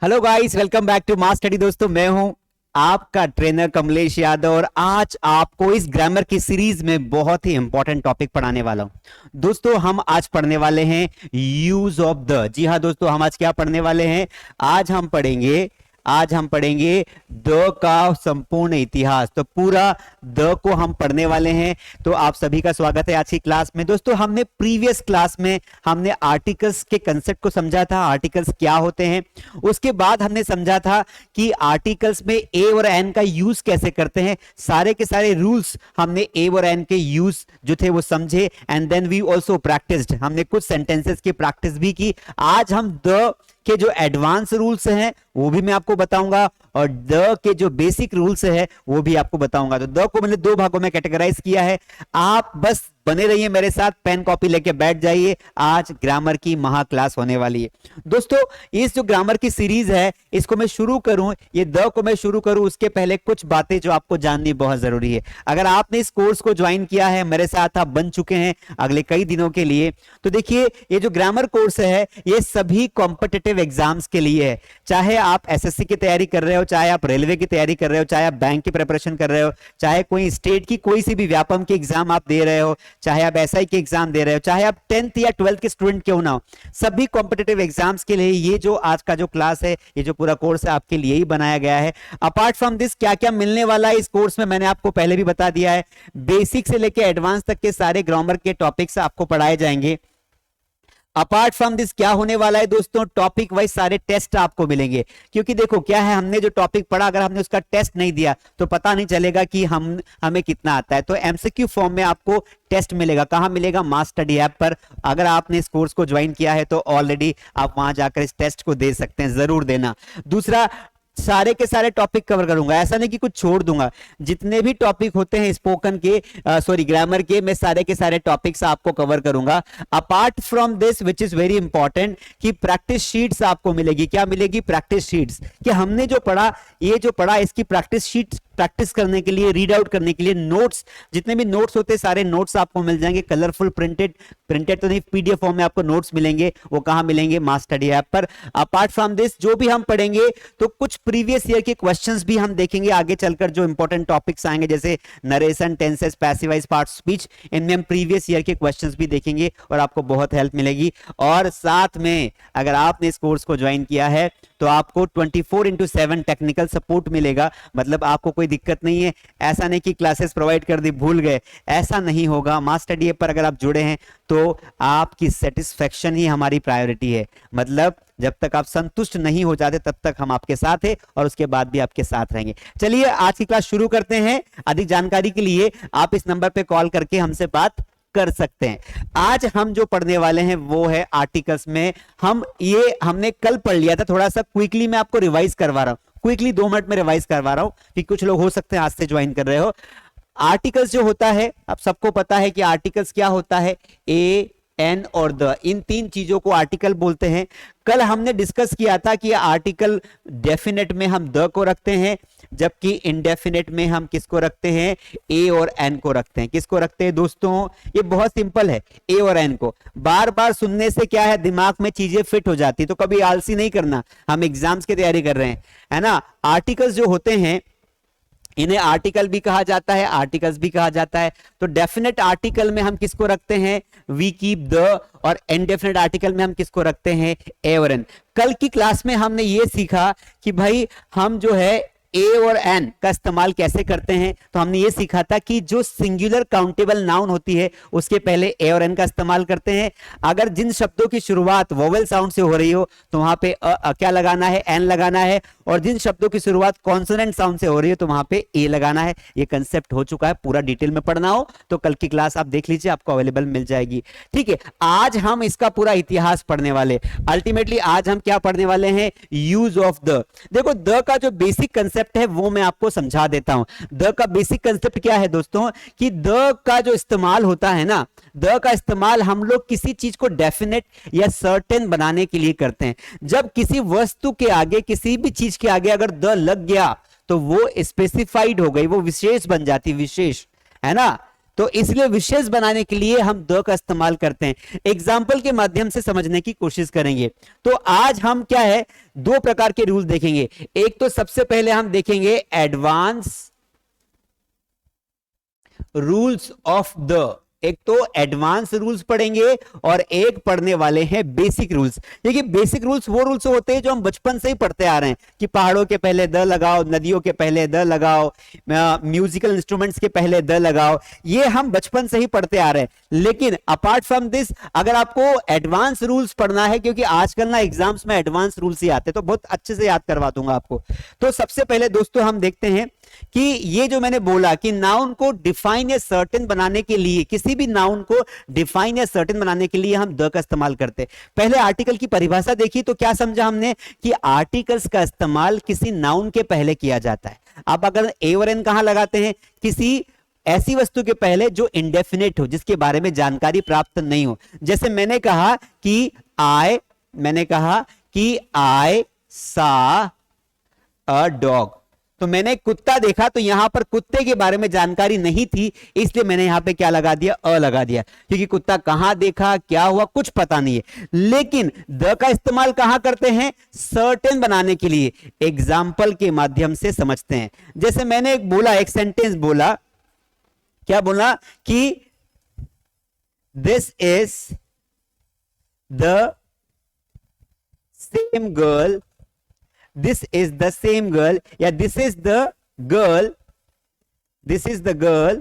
Hello guys, welcome back to Mass Study. दोस्तों, मैं हूं आपका ट्रेनर कमलेश यादव और आज आपको इस ग्रामर की सीरीज में बहुत ही इंपॉर्टेंट टॉपिक पढ़ाने वाला हूं। दोस्तों, हम आज पढ़ने वाले हैं यूज ऑफ द। जी हां दोस्तों, हम आज क्या पढ़ने वाले हैं? आज हम पढ़ेंगे द का संपूर्ण इतिहास। तो पूरा द को हम पढ़ने वाले हैं। तो आप सभी का स्वागत है आज की क्लास में। दोस्तों, हमने प्रीवियस क्लास में हमने आर्टिकल्स के कंसेप्ट को समझा था, आर्टिकल्स क्या होते हैं। उसके बाद हमने समझा था कि आर्टिकल्स में ए और एन का यूज कैसे करते हैं। सारे के सारे रूल्स हमने ए और एन के यूज जो थे वो समझे। And then we also practised, हमने कुछ सेंटेंसेस की प्रैक्टिस भी की। आज हम द के जो एडवांस रूल्स हैं वो भी मैं आपको बताऊंगा और द के जो बेसिक रूल्स है वो भी आपको बताऊंगा। तो द को मैंने दो भागों में कैटेगराइज किया है। आप बस बने रहिए मेरे साथ, पेन कॉपी लेके बैठ जाइए। आज ग्रामर की महा क्लास होने वाली है। दोस्तों, इस जो ग्रामर की सीरीज है इसको मैं शुरू करूं, ये द को मैं शुरू करूं उसके पहले कुछ बातें जो आपको जाननी बहुत जरूरी है। अगर आपने इस कोर्स को ज्वाइन किया है, मेरे साथ आप बन चुके हैं अगले कई दिनों के लिए, तो देखिए ये जो ग्रामर कोर्स है ये सभी कॉम्पिटिटिव एग्जाम्स के लिए है। चाहे आप एसएससी की तैयारी कर रहे हो, चाहे आप रेलवे की तैयारी कर रहे हो, चाहे आप बैंक की प्रिपरेशन कर रहे हो, चाहे कोई स्टेट की कोई सी भी व्यापम की एग्जाम आप दे रहे हो, चाहे आप एसआई की एग्जाम दे रहे हो, चाहे आप 10th या 12th के स्टूडेंट क्यों ना हो, सभी कॉम्पिटिटिव एग्जाम्स के लिए ये जो आज का जो क्लास है, ये जो पूरा कोर्स है आपके लिए ही बनाया गया है। अपार्ट फ्रॉम दिस क्या क्या मिलने वाला है इस कोर्स में मैंने आपको पहले भी बता दिया है। बेसिक से लेकर एडवांस तक के सारे ग्रामर के टॉपिक्स आपको पढ़ाए जाएंगे। अपार्ट फ्रॉम दिस क्या होने वाला है दोस्तों, टॉपिक वाइज सारे टेस्ट आपको मिलेंगे। क्योंकि देखो क्या है, हमने जो टॉपिक पढ़ा अगर हमने उसका टेस्ट नहीं दिया तो पता नहीं चलेगा कि हमें कितना आता है। तो एमसीक्यू फॉर्म में आपको टेस्ट मिलेगा। कहां मिलेगा? मास स्टडी ऐप पर। अगर आपने इस कोर्स को ज्वाइन किया है तो ऑलरेडी आप वहां जाकर इस टेस्ट को दे सकते हैं, जरूर देना। दूसरा, सारे के सारे टॉपिक कवर करूंगा, ऐसा नहीं कि कुछ छोड़ दूंगा। जितने भी टॉपिक होते हैं स्पोकन के, ग्रामर के, मैं सारे के सारे टॉपिक्स आपको कवर करूंगा। Apart from this which is very important कि प्रैक्टिस शीट्स आपको मिलेगी। क्या मिलेगी? Practice sheets. कि हमने जो पढ़ा, ये जो पढ़ा इसकी प्रैक्टिस शीट प्रैक्टिस करने के लिए, रीड आउट करने के लिए नोट्स, जितने भी नोट्स होते हैं सारे नोट्स आपको मिल जाएंगे। कलरफुल प्रिंटेड तो नहीं, पीडीएफ फॉर्म में आपको नोट्स मिलेंगे। वो कहां मिलेंगे? मास स्टडी ऐप पर। अपार्ट फ्रॉम दिस जो भी हम पढ़ेंगे तो कुछ प्रीवियस ईयर के क्वेश्चंस भी हम देखेंगे आगे चलकर। जो इंपॉर्टेंट टॉपिक्स आएंगे जैसे narration, tenses, passivise part speech, इनमें हम प्रीवियस ईयर के क्वेश्चंस भी देखेंगे और आपको बहुत हेल्प मिलेगी। और साथ में अगर आपने इस कोर्स को ज्वाइन किया है तो आपको 24/7 टेक्निकल सपोर्ट मिलेगा। मतलब आपको कोई दिक्कत नहीं है, ऐसा नहीं कि क्लासेस प्रोवाइड कर दी भूल गए, ऐसा नहीं होगा। मास स्टडी ऐप पर अगर आप जुड़े हैं तो आपकी सेटिस्फेक्शन ही हमारी प्रायोरिटी है। मतलब जब तक आप संतुष्ट नहीं हो जाते तब तक हम आपके साथ हैं और उसके बाद भी आपके साथ रहेंगे। चलिए आज की क्लास शुरू करते हैं। अधिक जानकारी के लिए आप इस नंबर पे कॉल करके हमसे बात कर सकते हैं। आज हम जो पढ़ने वाले हैं वो है आर्टिकल्स में। हमने कल पढ़ लिया था, थोड़ा सा क्विकली मैं आपको रिवाइज करवा रहा हूं। क्विकली 2 मिनट में रिवाइज करवा रहा हूं कि कुछ लोग हो सकते हैं आज से ज्वाइन कर रहे हो। आर्टिकल्स जो होता है, आप सबको पता है कि आर्टिकल्स क्या होता है। ए, एन और द, इन 3 चीजों को आर्टिकल बोलते हैं। कल हमने डिस्कस किया था कि आर्टिकल डेफिनेट में हम द को रखते हैं, जबकि इंडेफिनेट में हम किसको रखते हैं? ए और एन को रखते हैं। किसको रखते हैं दोस्तों? ये बहुत सिंपल है, ए और एन को। बार बार सुनने से क्या है, दिमाग में चीजें फिट हो जाती। तो कभी आलसी नहीं करना, हम एग्जाम्स की तैयारी कर रहे हैं, है ना। आर्टिकल्स जो होते हैं इन्हें आर्टिकल भी कहा जाता है, आर्टिकल्स भी कहा जाता है। तो डेफिनेट आर्टिकल में हम किसको रखते हैं? We keep the. और इनडेफिनेट आर्टिकल में हम किसको रखते हैं? ए और एन। कल की क्लास में हमने ये सीखा कि भाई हम जो है ए और एन का इस्तेमाल कैसे करते हैं। तो हमने ये सीखा था कि जो सिंगुलर काउंटेबल नाउन होती है उसके पहले ए और एन का इस्तेमाल करते हैं। अगर जिन शब्दों की शुरुआत वोवेल साउंड से हो रही हो तो वहां पे क्या लगाना है? एन लगाना है। और जिन शब्दों की शुरुआत कॉन्सोनेंट साउंड से हो रही है तो वहां पे ए लगाना है। ये कंसेप्ट हो चुका है, पूरा डिटेल में पढ़ना हो तो कल की क्लास आप देख लीजिए, आपको अवेलेबल मिल जाएगी। ठीक है, आज हम इसका पूरा इतिहास पढ़ने वाले। अल्टीमेटली आज हम क्या पढ़ने वाले हैं? Use of the. देखो द का जो बेसिक कंसेप्ट है वो मैं आपको समझा देता हूं। द का बेसिक कंसेप्ट क्या है दोस्तों, कि द का जो इस्तेमाल होता है ना, द का इस्तेमाल हम लोग किसी चीज को डेफिनेट या सर्टेन बनाने के लिए करते हैं। जब किसी वस्तु के आगे, किसी भी चीज के आगे अगर द लग गया तो वो स्पेसिफाइड हो गई, वो विशेष बन जाती, विशेष, है ना। तो इसलिए विशेष बनाने के लिए हम द का इस्तेमाल करते हैं। एग्जाम्पल के माध्यम से समझने की कोशिश करेंगे। तो आज हम क्या है, दो प्रकार के रूल देखेंगे। एक तो सबसे पहले हम देखेंगे एडवांस रूल्स ऑफ द, एक तो एडवांस रूल्स पढ़ेंगे और एक पढ़ने वाले हैं बेसिक रूल्स। देखिए बेसिक रूल्स वो रूल्स होते हैं जो हम बचपन से ही पढ़ते आ रहे हैं कि पहाड़ों के पहले द लगाओ, नदियों के पहले द लगाओ, म्यूजिकल इंस्ट्रूमेंट्स के पहले द लगाओ, ये हम बचपन से ही पढ़ते आ रहे हैं। लेकिन अपार्ट फ्रॉम दिस अगर आपको एडवांस रूल्स पढ़ना है, क्योंकि आजकल ना एग्जाम्स में एडवांस रूल्स ही आते हैं, तो बहुत अच्छे से याद करवा दूंगा आपको। तो सबसे पहले दोस्तों हम देखते हैं कि ये जो मैंने बोला कि नाउन को डिफाइन या सर्टेन बनाने के लिए, किसी भी नाउन को डिफाइन या सर्टेन बनाने के लिए हम द का इस्तेमाल करते हैं। पहले आर्टिकल की परिभाषा देखी तो क्या समझा हमने कि आर्टिकल्स का इस्तेमाल किसी नाउन के पहले किया जाता है। आप अगर ए और एन कहां लगाते हैं, किसी ऐसी वस्तु के पहले जो इंडेफिनिट हो, जिसके बारे में जानकारी प्राप्त नहीं हो। जैसे मैंने कहा कि आई सा अ डॉग, तो मैंने कुत्ता देखा, तो यहां पर कुत्ते के बारे में जानकारी नहीं थी, इसलिए मैंने यहां पे क्या लगा दिया, अ लगा दिया, क्योंकि कुत्ता कहां देखा, क्या हुआ, कुछ पता नहीं है। लेकिन द का इस्तेमाल कहां करते हैं, सर्टेन बनाने के लिए। एग्जाम्पल के माध्यम से समझते हैं। जैसे मैंने एक सेंटेंस बोला, क्या बोला कि this is the same girl, this is the same girl, या this is the girl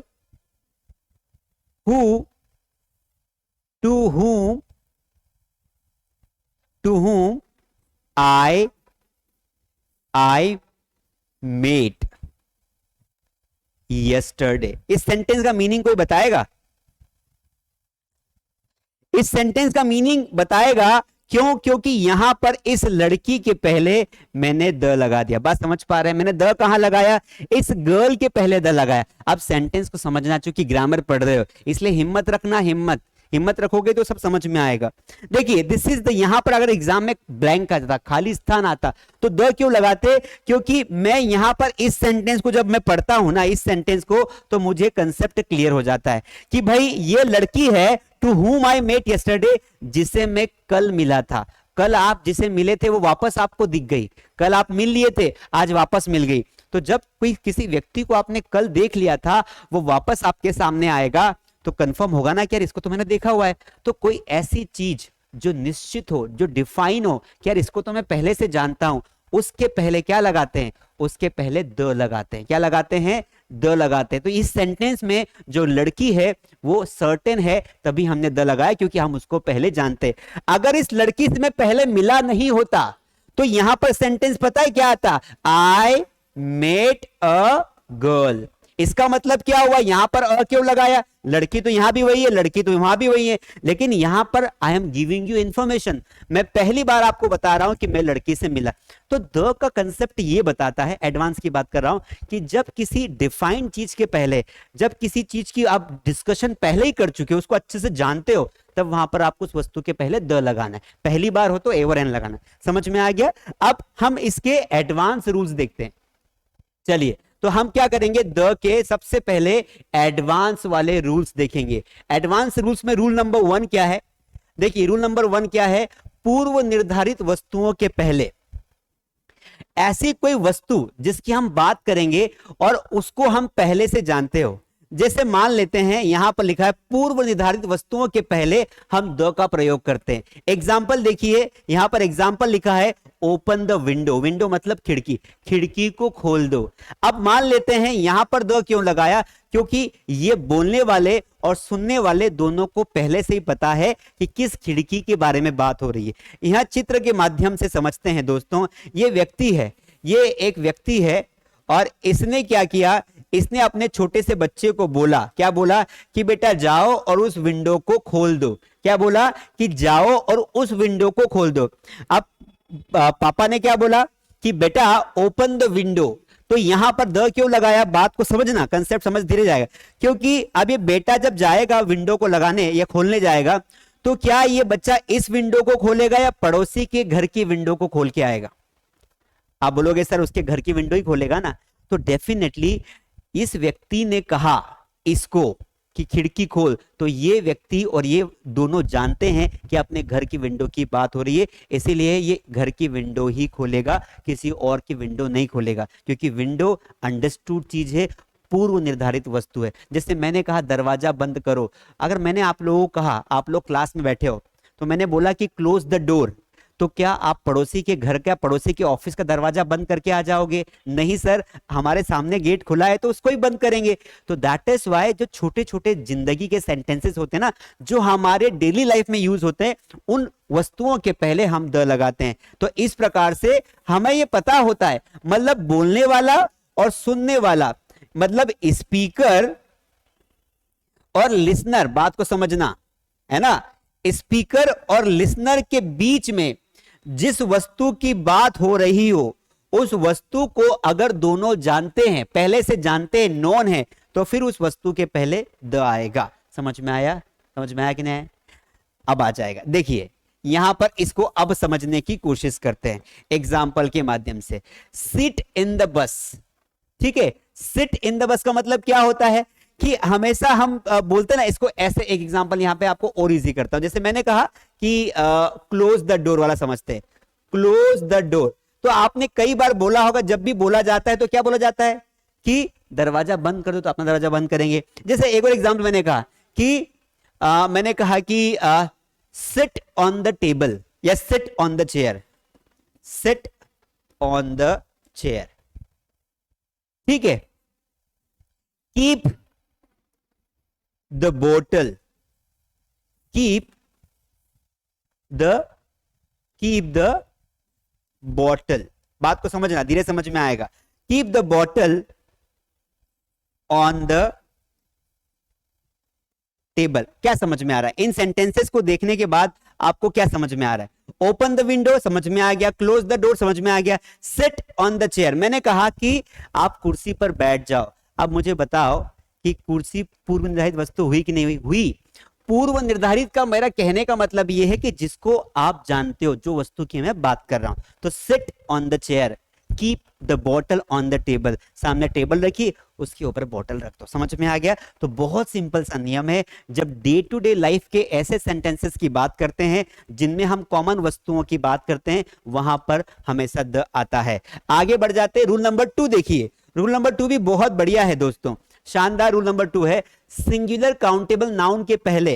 who to whom I met yesterday। इस सेंटेंस का मीनिंग कोई बताएगा? इस सेंटेंस का मीनिंग बताएगा, क्यों? क्योंकि यहां पर इस लड़की के पहले मैंने द लगा दिया। बात समझ पा रहे हैं? मैंने द कहां लगाया, इस गर्ल के पहले द लगाया। अब सेंटेंस को समझना, चूंकि ग्रामर पढ़ रहे हो इसलिए हिम्मत रखना, हिम्मत रखोगे तो सब समझ में आएगा। देखिए दिस इज द, यहां पर अगर एग्जाम में ब्लैंक आ जाता, खाली स्थान आता, तो द क्यों लगाते? क्योंकि मैं यहां पर इस सेंटेंस को जब मैं पढ़ता हूं ना, इस सेंटेंस को, तो मुझे कंसेप्ट क्लियर हो जाता है कि भाई ये लड़की है to whom I met yesterday, जिसे मैं कल मिला था। कल आप जिसे मिले थे वो वापस आपको दिख गई, कल आप मिल लिए थे, आज वापस मिल गई। तो जब कोई किसी व्यक्ति को आपने कल देख लिया था, वो वापस आपके सामने आएगा तो कंफर्म होगा ना कि यार इसको तो मैंने देखा हुआ है। तो कोई ऐसी चीज जो निश्चित हो, जो डिफाइन हो कि यार इसको तो मैं पहले से जानता हूं, उसके पहले क्या लगाते हैं, उसके पहले द लगाते हैं। क्या लगाते हैं? द लगाते हैं। तो इस सेंटेंस में जो लड़की है वो सर्टेन है, तभी हमने द लगाया, क्योंकि हम उसको पहले जानते हैं। अगर इस लड़की से मैं पहले मिला नहीं होता तो यहां पर सेंटेंस पता है क्या आता, आई मेट अ गर्ल। इसका मतलब क्या हुआ, यहां पर अ क्यों लगाया? लड़की तो यहां भी वही है, लड़की तो वहां भी वही है, लेकिन यहां पर I am giving you information, मैं पहली बार आपको बता रहा हूं कि मैं लड़की से मिला। तो द का कंसेप्ट ये बताता है, एडवांस की बात कर रहा हूं, कि जब किसी डिफाइंड चीज के पहले, जब किसी चीज की आप डिस्कशन पहले ही कर चुके हो, उसको अच्छे से जानते हो, तब वहां पर आपको उस वस्तु के पहले द लगाना है। पहली बार हो तो ए और एन लगाना। समझ में आ गया? अब हम इसके एडवांस रूल्स देखते हैं। चलिए, तो हम क्या करेंगे, द के सबसे पहले एडवांस वाले रूल्स देखेंगे। एडवांस रूल्स में रूल नंबर 1 क्या है? देखिए रूल नंबर 1 क्या है, पूर्व निर्धारित वस्तुओं के पहले ऐसी कोई वस्तु जिसकी हम बात करेंगे और उसको हम पहले से जानते हो। जैसे मान लेते हैं यहां पर लिखा है पूर्व निर्धारित वस्तुओं के पहले हम द का प्रयोग करते हैं। एग्जाम्पल देखिए, यहां पर एग्जाम्पल लिखा है ओपन द विंडो, विंडो मतलब खिड़की, खिड़की को खोल दो। अब मान लेते हैं यहां पर द क्यों लगाया, क्योंकि ये बोलने वाले और सुनने वाले दोनों को पहले से ही पता है कि किस खिड़की के बारे में बात हो रही है। यहां चित्र के माध्यम से समझते हैं दोस्तों। ये व्यक्ति है, ये एक व्यक्ति है, और इसने क्या किया, इसने अपने छोटे से बच्चे को बोला, क्या बोला कि बेटा जाओ और उस विंडो को खोल दो। क्या बोला कि जाओ और उस विंडो को खोल दो। अब पापा ने क्या बोला कि बेटा ओपन द विंडो। तो यहां पर द क्यों लगाया, बात को समझना, कंसेप्ट समझ धीरे जाएगा। क्योंकि अब ये बेटा जब जाएगा विंडो को लगाने या खोलने जाएगा, तो क्या ये बच्चा इस विंडो को खोलेगा या पड़ोसी के घर की विंडो को खोल के आएगा? आप बोलोगे सर उसके घर की विंडो ही खोलेगा ना। तो डेफिनेटली इस व्यक्ति ने कहा इसको कि खिड़की खोल, तो ये व्यक्ति और ये दोनों जानते हैं कि अपने घर की विंडो की बात हो रही है, इसीलिए ये घर की विंडो ही खोलेगा, किसी और की विंडो नहीं खोलेगा, क्योंकि विंडो अंडरस्टूड चीज है, पूर्व निर्धारित वस्तु है। जैसे मैंने कहा दरवाजा बंद करो, अगर मैंने आप लोगों को कहा, आप लोग क्लास में बैठे हो तो मैंने बोला कि क्लोज द डोर, तो क्या आप पड़ोसी के घर का, पड़ोसी के ऑफिस का दरवाजा बंद करके आ जाओगे? नहीं सर, हमारे सामने गेट खुला है तो उसको ही बंद करेंगे। तो दैट इज वाई जो छोटे छोटे जिंदगी के सेंटेंसेस होते हैं ना, जो हमारे डेली लाइफ में यूज होते हैं, उन वस्तुओं के पहले हम द लगाते हैं। तो इस प्रकार से हमें यह पता होता है, मतलब बोलने वाला और सुनने वाला, मतलब स्पीकर और लिसनर, बात को समझना है ना, स्पीकर और लिसनर के बीच में जिस वस्तु की बात हो रही हो, उस वस्तु को अगर दोनों जानते हैं, पहले से जानते हैं, नोन है, तो फिर उस वस्तु के पहले द आएगा। समझ में आया? समझ में आया कि नहीं? अब आ जाएगा। देखिए यहां पर इसको अब समझने की कोशिश करते हैं एग्जाम्पल के माध्यम से। सिट इन द बस, ठीक है, सिट इन द बस का मतलब क्या होता है कि हमेशा हम बोलते हैं ना इसको ऐसे। एक एग्जांपल यहां पे आपको और इजी करता हूं, जैसे मैंने कहा कि क्लोज द डोर वाला समझते हैं, क्लोज द डोर, तो आपने कई बार बोला होगा, जब भी बोला जाता है तो क्या बोला जाता है कि दरवाजा बंद कर दो, तो अपना दरवाजा बंद करेंगे। जैसे एक और एग्जांपल मैंने कहा कि मैंने कहा कि सिट ऑन द टेबल या sit on the chair, sit on the chair, ठीक है। कीप द बोतल, कीप द बॉटल, बात को समझना, धीरे समझ में आएगा। Keep the bottle on the table, क्या समझ में आ रहा है? इन सेंटेंसेस को देखने के बाद आपको क्या समझ में आ रहा है? ओपन द विंडो समझ में आ गया, क्लोज द डोर समझ में आ गया, सिट ऑन द चेयर, मैंने कहा कि आप कुर्सी पर बैठ जाओ। अब मुझे बताओ कि कुर्सी पूर्व निर्धारित वस्तु हुई कि नहीं हुई? हुई। पूर्व निर्धारित का मेरा कहने का मतलब यह है कि जिसको आप जानते हो, जो वस्तु की मैं बात कर रहा हूं। तो sit on the chair, keep the bottle on the table, सामने टेबल रखी, उसके ऊपर बॉटल रख दो। समझ में आ गया? तो बहुत सिंपल सा नियम है, जब डे टू डे लाइफ के ऐसे सेंटेंसेस की बात करते हैं जिनमें हम कॉमन वस्तुओं की बात करते हैं, वहां पर हमेशा द आता है। आगे बढ़ जाते हैं, रूल नंबर 2 देखिए। रूल नंबर 2 भी बहुत बढ़िया है दोस्तों, शानदार रूल नंबर 2 है। सिंगुलर काउंटेबल नाउन के पहले,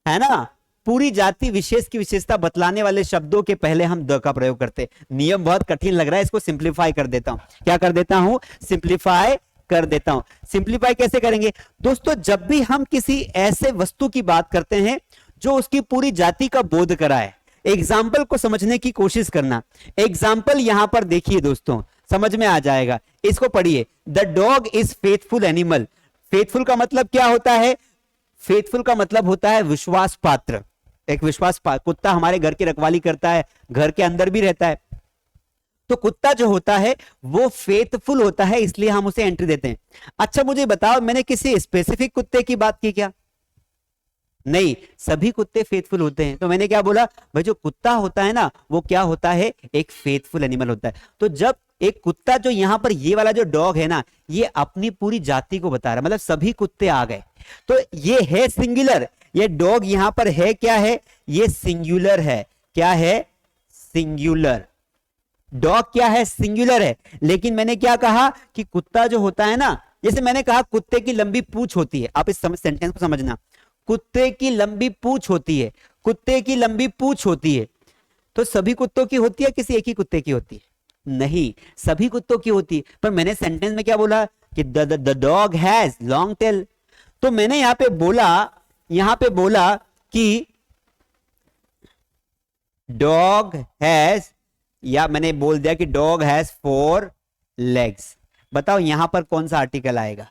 है ना, पूरी जाति विशेष की विशेषता बतलाने वाले शब्दों के पहले हम द का प्रयोग करते हैं। नियम बहुत कठिन लग रहा है, इसको सिंप्लीफाई कर देता हूं। क्या कर देता हूं? सिंप्लीफाई कर देता हूं। सिंप्लीफाई कैसे करेंगे दोस्तों? जब भी हम किसी ऐसे वस्तु की बात करते हैं जो उसकी पूरी जाति का बोध कराए, एग्जाम्पल को समझने की कोशिश करना। एग्जाम्पल यहां पर देखिए दोस्तों, समझ में आ जाएगा, इसको पढ़िए। The dog is faithful animal. Faithful का मतलब क्या होता है? फेथफुल का मतलब होता है विश्वास पात्र। एक विश्वास कुत्ता हमारे घर की रखवाली करता है, घर के अंदर भी रहता है, तो कुत्ता जो होता है वो फेथफुल होता है, इसलिए हम उसे एंट्री देते हैं। अच्छा मुझे बताओ, मैंने किसी स्पेसिफिक कुत्ते की बात की क्या? नहीं, सभी कुत्ते फेथफुल होते हैं। तो मैंने क्या बोला भाई, जो कुत्ता होता है ना, वो क्या होता है? एक फेथफुल एनिमल होता है। तो जब एक कुत्ता, जो यहां पर ये वाला जो डॉग है ना, ये अपनी पूरी जाति को बता रहा है, मतलब सभी कुत्ते आ गए, तो ये है सिंगुलर। ये डॉग यहां पर है, क्या है? ये सिंगुलर है। क्या है? सिंगुलर। डॉग क्या है? सिंगुलर है। लेकिन मैंने क्या कहा कि कुत्ता जो होता है ना, जैसे मैंने कहा कुत्ते की लंबी पूंछ होती है, आप इस सेंटेंस को समझना, कुत्ते की लंबी पूंछ होती है, कुत्ते की लंबी पूंछ होती है। तो सभी कुत्तों की होती है, किसी एक ही कुत्ते की होती है? नहीं, सभी कुत्तों की होती है। पर मैंने सेंटेंस में क्या बोला कि the dog has long tail. तो मैंने यहां पे बोला कि डॉग हैज, या मैंने बोल दिया कि डॉग हैज 4 लेग्स। बताओ यहां पर कौन सा आर्टिकल आएगा?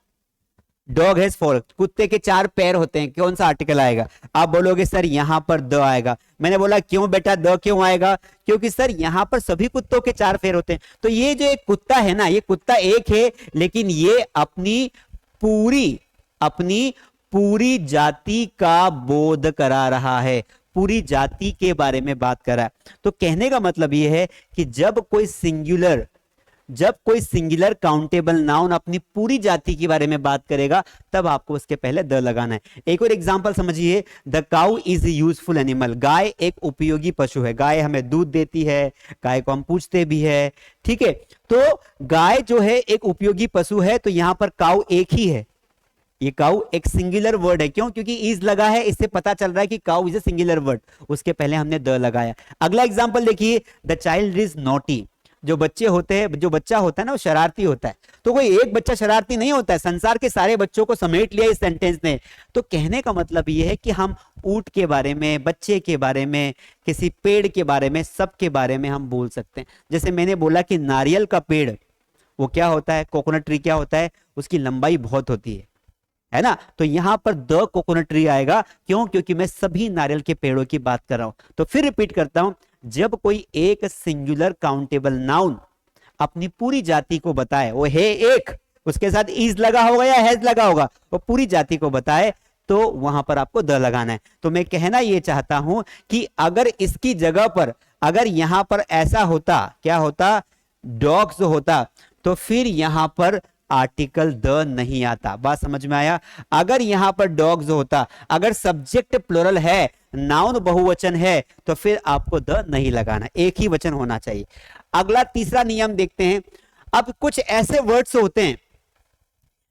डॉग हैज 4, कुत्ते के 4 पैर होते हैं, कौन सा आर्टिकल आएगा? आप बोलोगे सर यहां पर द आएगा। मैंने बोला क्यों बेटा द क्यों आएगा? क्योंकि सर यहां पर सभी कुत्तों के 4 पैर होते हैं। तो ये जो एक कुत्ता है ना, ये कुत्ता एक है, लेकिन ये अपनी पूरी जाति का बोध करा रहा है, पूरी जाति के बारे में बात कर रहा है। तो कहने का मतलब यह है कि जब कोई सिंगुलर जब कोई सिंगुलर काउंटेबल नाउन अपनी पूरी जाति के बारे में बात करेगा तब आपको उसके पहले द लगाना है। एक और एग्जांपल समझिए, the cow is a useful animal, गाय एक उपयोगी पशु है, गाय हमें दूध देती है, गाय को हम पूछते भी है, ठीक है। तो गाय जो है एक उपयोगी पशु है, तो यहां पर काउ एक ही है, ये काउ एक सिंगुलर वर्ड है, क्यों? क्योंकि इज लगा है, इससे पता चल रहा है कि cow is a singular word, उसके पहले हमने द लगाया। अगला एग्जांपल देखिए, द चाइल्ड इज नॉटी, जो बच्चे होते हैं, जो बच्चा होता है ना वो शरारती होता है, तो कोई एक बच्चा शरारती नहीं होता है, संसार के सारे बच्चों को समेट लिया इस सेंटेंस ने। तो कहने का मतलब ये है कि हम ऊंट के बारे में, बच्चे के बारे में, किसी पेड़ के बारे में, सबके बारे में हम बोल सकते हैं। जैसे मैंने बोला कि नारियल का पेड़ वो क्या होता है, कोकोनट ट्री क्या होता है, उसकी लंबाई बहुत होती है ना। तो यहां पर द कोकोनट ट्री आएगा, क्यों? क्योंकि मैं सभी नारियल के पेड़ों की बात कर रहा हूं। तो फिर रिपीट करता हूं, जब कोई एक सिंगुलर काउंटेबल नाउन अपनी पूरी जाति को बताए, वो है एक, उसके साथ इज लगा होगा या हैज लगा होगा, वो पूरी जाति को बताए, तो वहां पर आपको द लगाना है। तो मैं कहना यह चाहता हूं कि अगर इसकी जगह पर, अगर यहां पर ऐसा होता, क्या होता, डॉग्स होता, तो फिर यहां पर आर्टिकल द नहीं आता। बात समझ में आया? अगर यहां पर डॉग्स होता, अगर सब्जेक्ट प्लुरल है, नाउन बहुवचन है, तो फिर आपको द नहीं लगाना, एक ही वचन होना चाहिए। अगला तीसरा नियम देखते हैं। अब कुछ ऐसे वर्ड्स होते हैं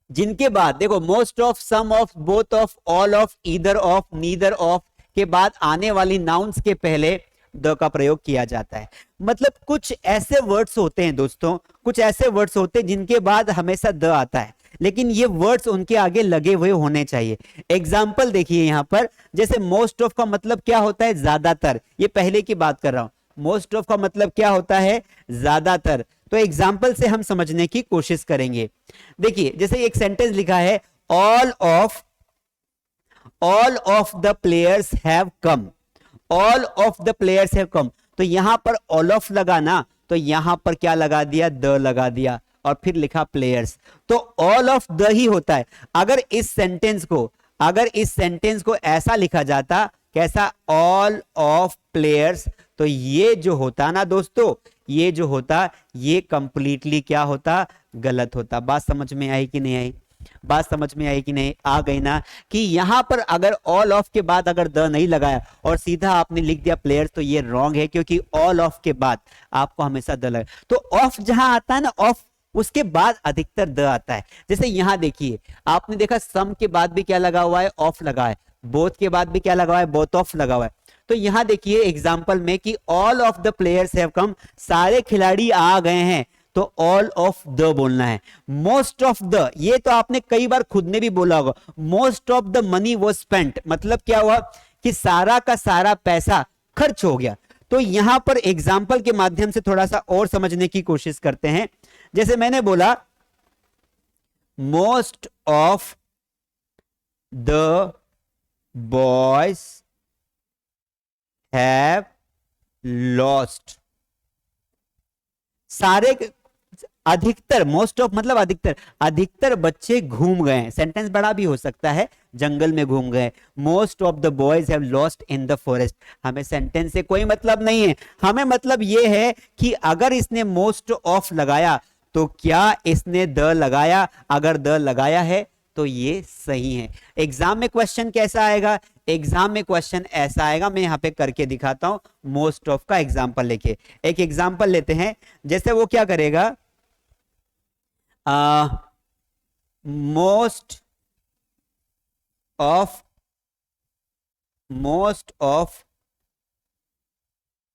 जिनके बाद देखो, most of, some of, both of, all of, either of, neither of के बाद आने वाली नाउन्स के पहले द का प्रयोग किया जाता है। मतलब कुछ ऐसे वर्ड्स होते हैं दोस्तों, कुछ ऐसे वर्ड्स होते हैं जिनके बाद हमेशा द आता है, लेकिन ये वर्ड्स उनके आगे लगे हुए होने चाहिए। एग्जाम्पल देखिए यहां पर, जैसे मोस्ट ऑफ का मतलब क्या होता है, ज्यादातर, ये पहले की बात कर रहा हूं। मोस्ट ऑफ का मतलब क्या होता है, ज्यादातर। तो एग्जाम्पल से हम समझने की कोशिश करेंगे। देखिए जैसे एक सेंटेंस लिखा है, all of the players have come, all of the players have come. तो यहां पर ऑल ऑफ लगाना, तो यहां पर क्या लगा दिया, द लगा दिया, और फिर लिखा प्लेयर्स, तो ऑल ऑफ द ही होता है। अगर इस सेंटेंस को ऐसा लिखा जाता, कैसा, ऑल ऑफ प्लेयर्स, तो ये जो होता ना दोस्तों, ये जो होता, ये कंप्लीटली क्या होता, गलत होता। बात समझ में आई कि नहीं आई? बात समझ में आई कि नहीं? आ गई ना? कि यहां पर अगर ऑल ऑफ के बाद अगर द नहीं लगाया और सीधा आपने लिख दिया प्लेयर्स, तो ये रॉन्ग है, क्योंकि ऑल ऑफ के बाद आपको हमेशा द लगे। तो ऑफ जहां आता है ना, ऑफ, उसके बाद अधिकतर द आता है। जैसे यहां देखिए, आपने देखा सम के बाद भी क्या लगा हुआ है, ऑफ लगा है, बोथ के बाद भी क्या लगा हुआ है, बोथ ऑफ लगा हुआ है। तो यहां देखिए एग्जांपल में कि all of the players have come, सारे खिलाड़ी आ गए हैं, तो ऑल ऑफ द बोलना है। मोस्ट ऑफ द, ये तो आपने कई बार खुद ने भी बोला होगा, most of the money was spent, मतलब क्या हुआ कि सारा का सारा पैसा खर्च हो गया। तो यहां पर एग्जाम्पल के माध्यम से थोड़ा सा और समझने की कोशिश करते हैं। जैसे मैंने बोला, most of the boys have lost, सारे, अधिकतर, मोस्ट ऑफ मतलब अधिकतर, अधिकतर बच्चे घूम गए हैं। सेंटेंस बड़ा भी हो सकता है, जंगल में घूम गए। Most of the boys have lost in the forest, हमें सेंटेंस से कोई मतलब नहीं है, हमें मतलब यह है कि अगर इसने मोस्ट ऑफ लगाया तो क्या इसने द लगाया, अगर द लगाया है तो ये सही है। एग्जाम में क्वेश्चन कैसा आएगा, एग्जाम में क्वेश्चन ऐसा आएगा, मैं यहां पे करके दिखाता हूं। मोस्ट ऑफ का एग्जाम्पल लेके, एक एग्जाम्पल लेते हैं। जैसे वो क्या करेगा, most of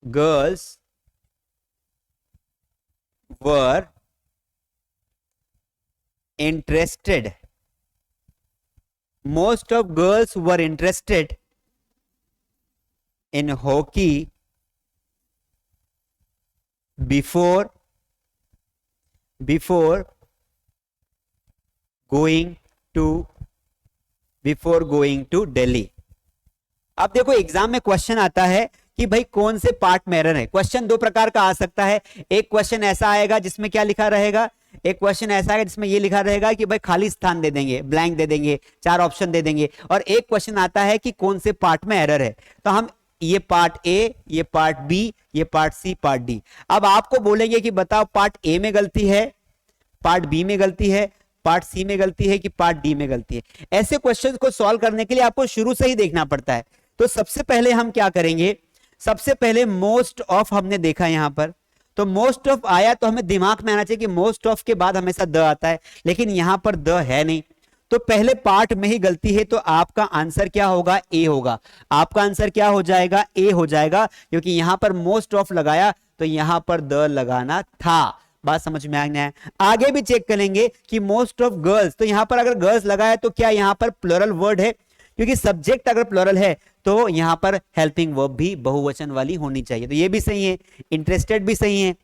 girls were interested, most of girls were interested in hockey before going to Delhi। अब देखो एग्जाम में क्वेश्चन आता है कि भाई कौन से पार्ट में एरर है। क्वेश्चन दो प्रकार का आ सकता है, एक क्वेश्चन ऐसा आएगा जिसमें क्या लिखा रहेगा, एक क्वेश्चन ऐसा है जिसमें ये लिखा रहेगा कि भाई खाली स्थान दे देंगे, ब्लैंक दे देंगे, 4 ऑप्शन दे देंगे, और एक क्वेश्चन आता है कि कौन से पार्ट में एरर है। तो हम ये पार्ट ए, ये पार्ट बी, ये पार्ट सी, पार्ट डी। अब आपको बोलेंगे कि बताओ पार्ट ए में गलती है, पार्ट बी में गलती है, पार्ट सी में गलती है कि पार्ट डी में गलती है। ऐसे क्वेश्चंस को सॉल्व करने के लिए आपको शुरू से ही देखना पड़ता है। तो सबसे पहले हम क्या करेंगे, सबसे पहले मोस्ट ऑफ हमने देखा यहां पर, तो मोस्ट ऑफ आया तो हमें दिमाग में आना चाहिए कि मोस्ट ऑफ के बाद हमेशा द आता है, लेकिन यहां पर द है नहीं, तो पहले पार्ट में ही गलती है, तो आपका आंसर क्या होगा, ए होगा। आपका आंसर क्या हो जाएगा, ए हो जाएगा, क्योंकि यहां पर मोस्ट ऑफ लगाया तो यहां पर द लगाना था। बात समझ में आ गया है। आगे भी चेक करेंगे कि मोस्ट ऑफ गर्ल्स, तो यहां पर अगर गर्ल्स लगाया तो क्या यहां पर प्लुरल वर्ड है, क्योंकि सब्जेक्ट अगर प्लुरल है तो यहां पर हेल्पिंग वर्ब भी बहुवचन वाली होनी चाहिए, तो ये भी सही है। इंटरेस्टेड भी सही है।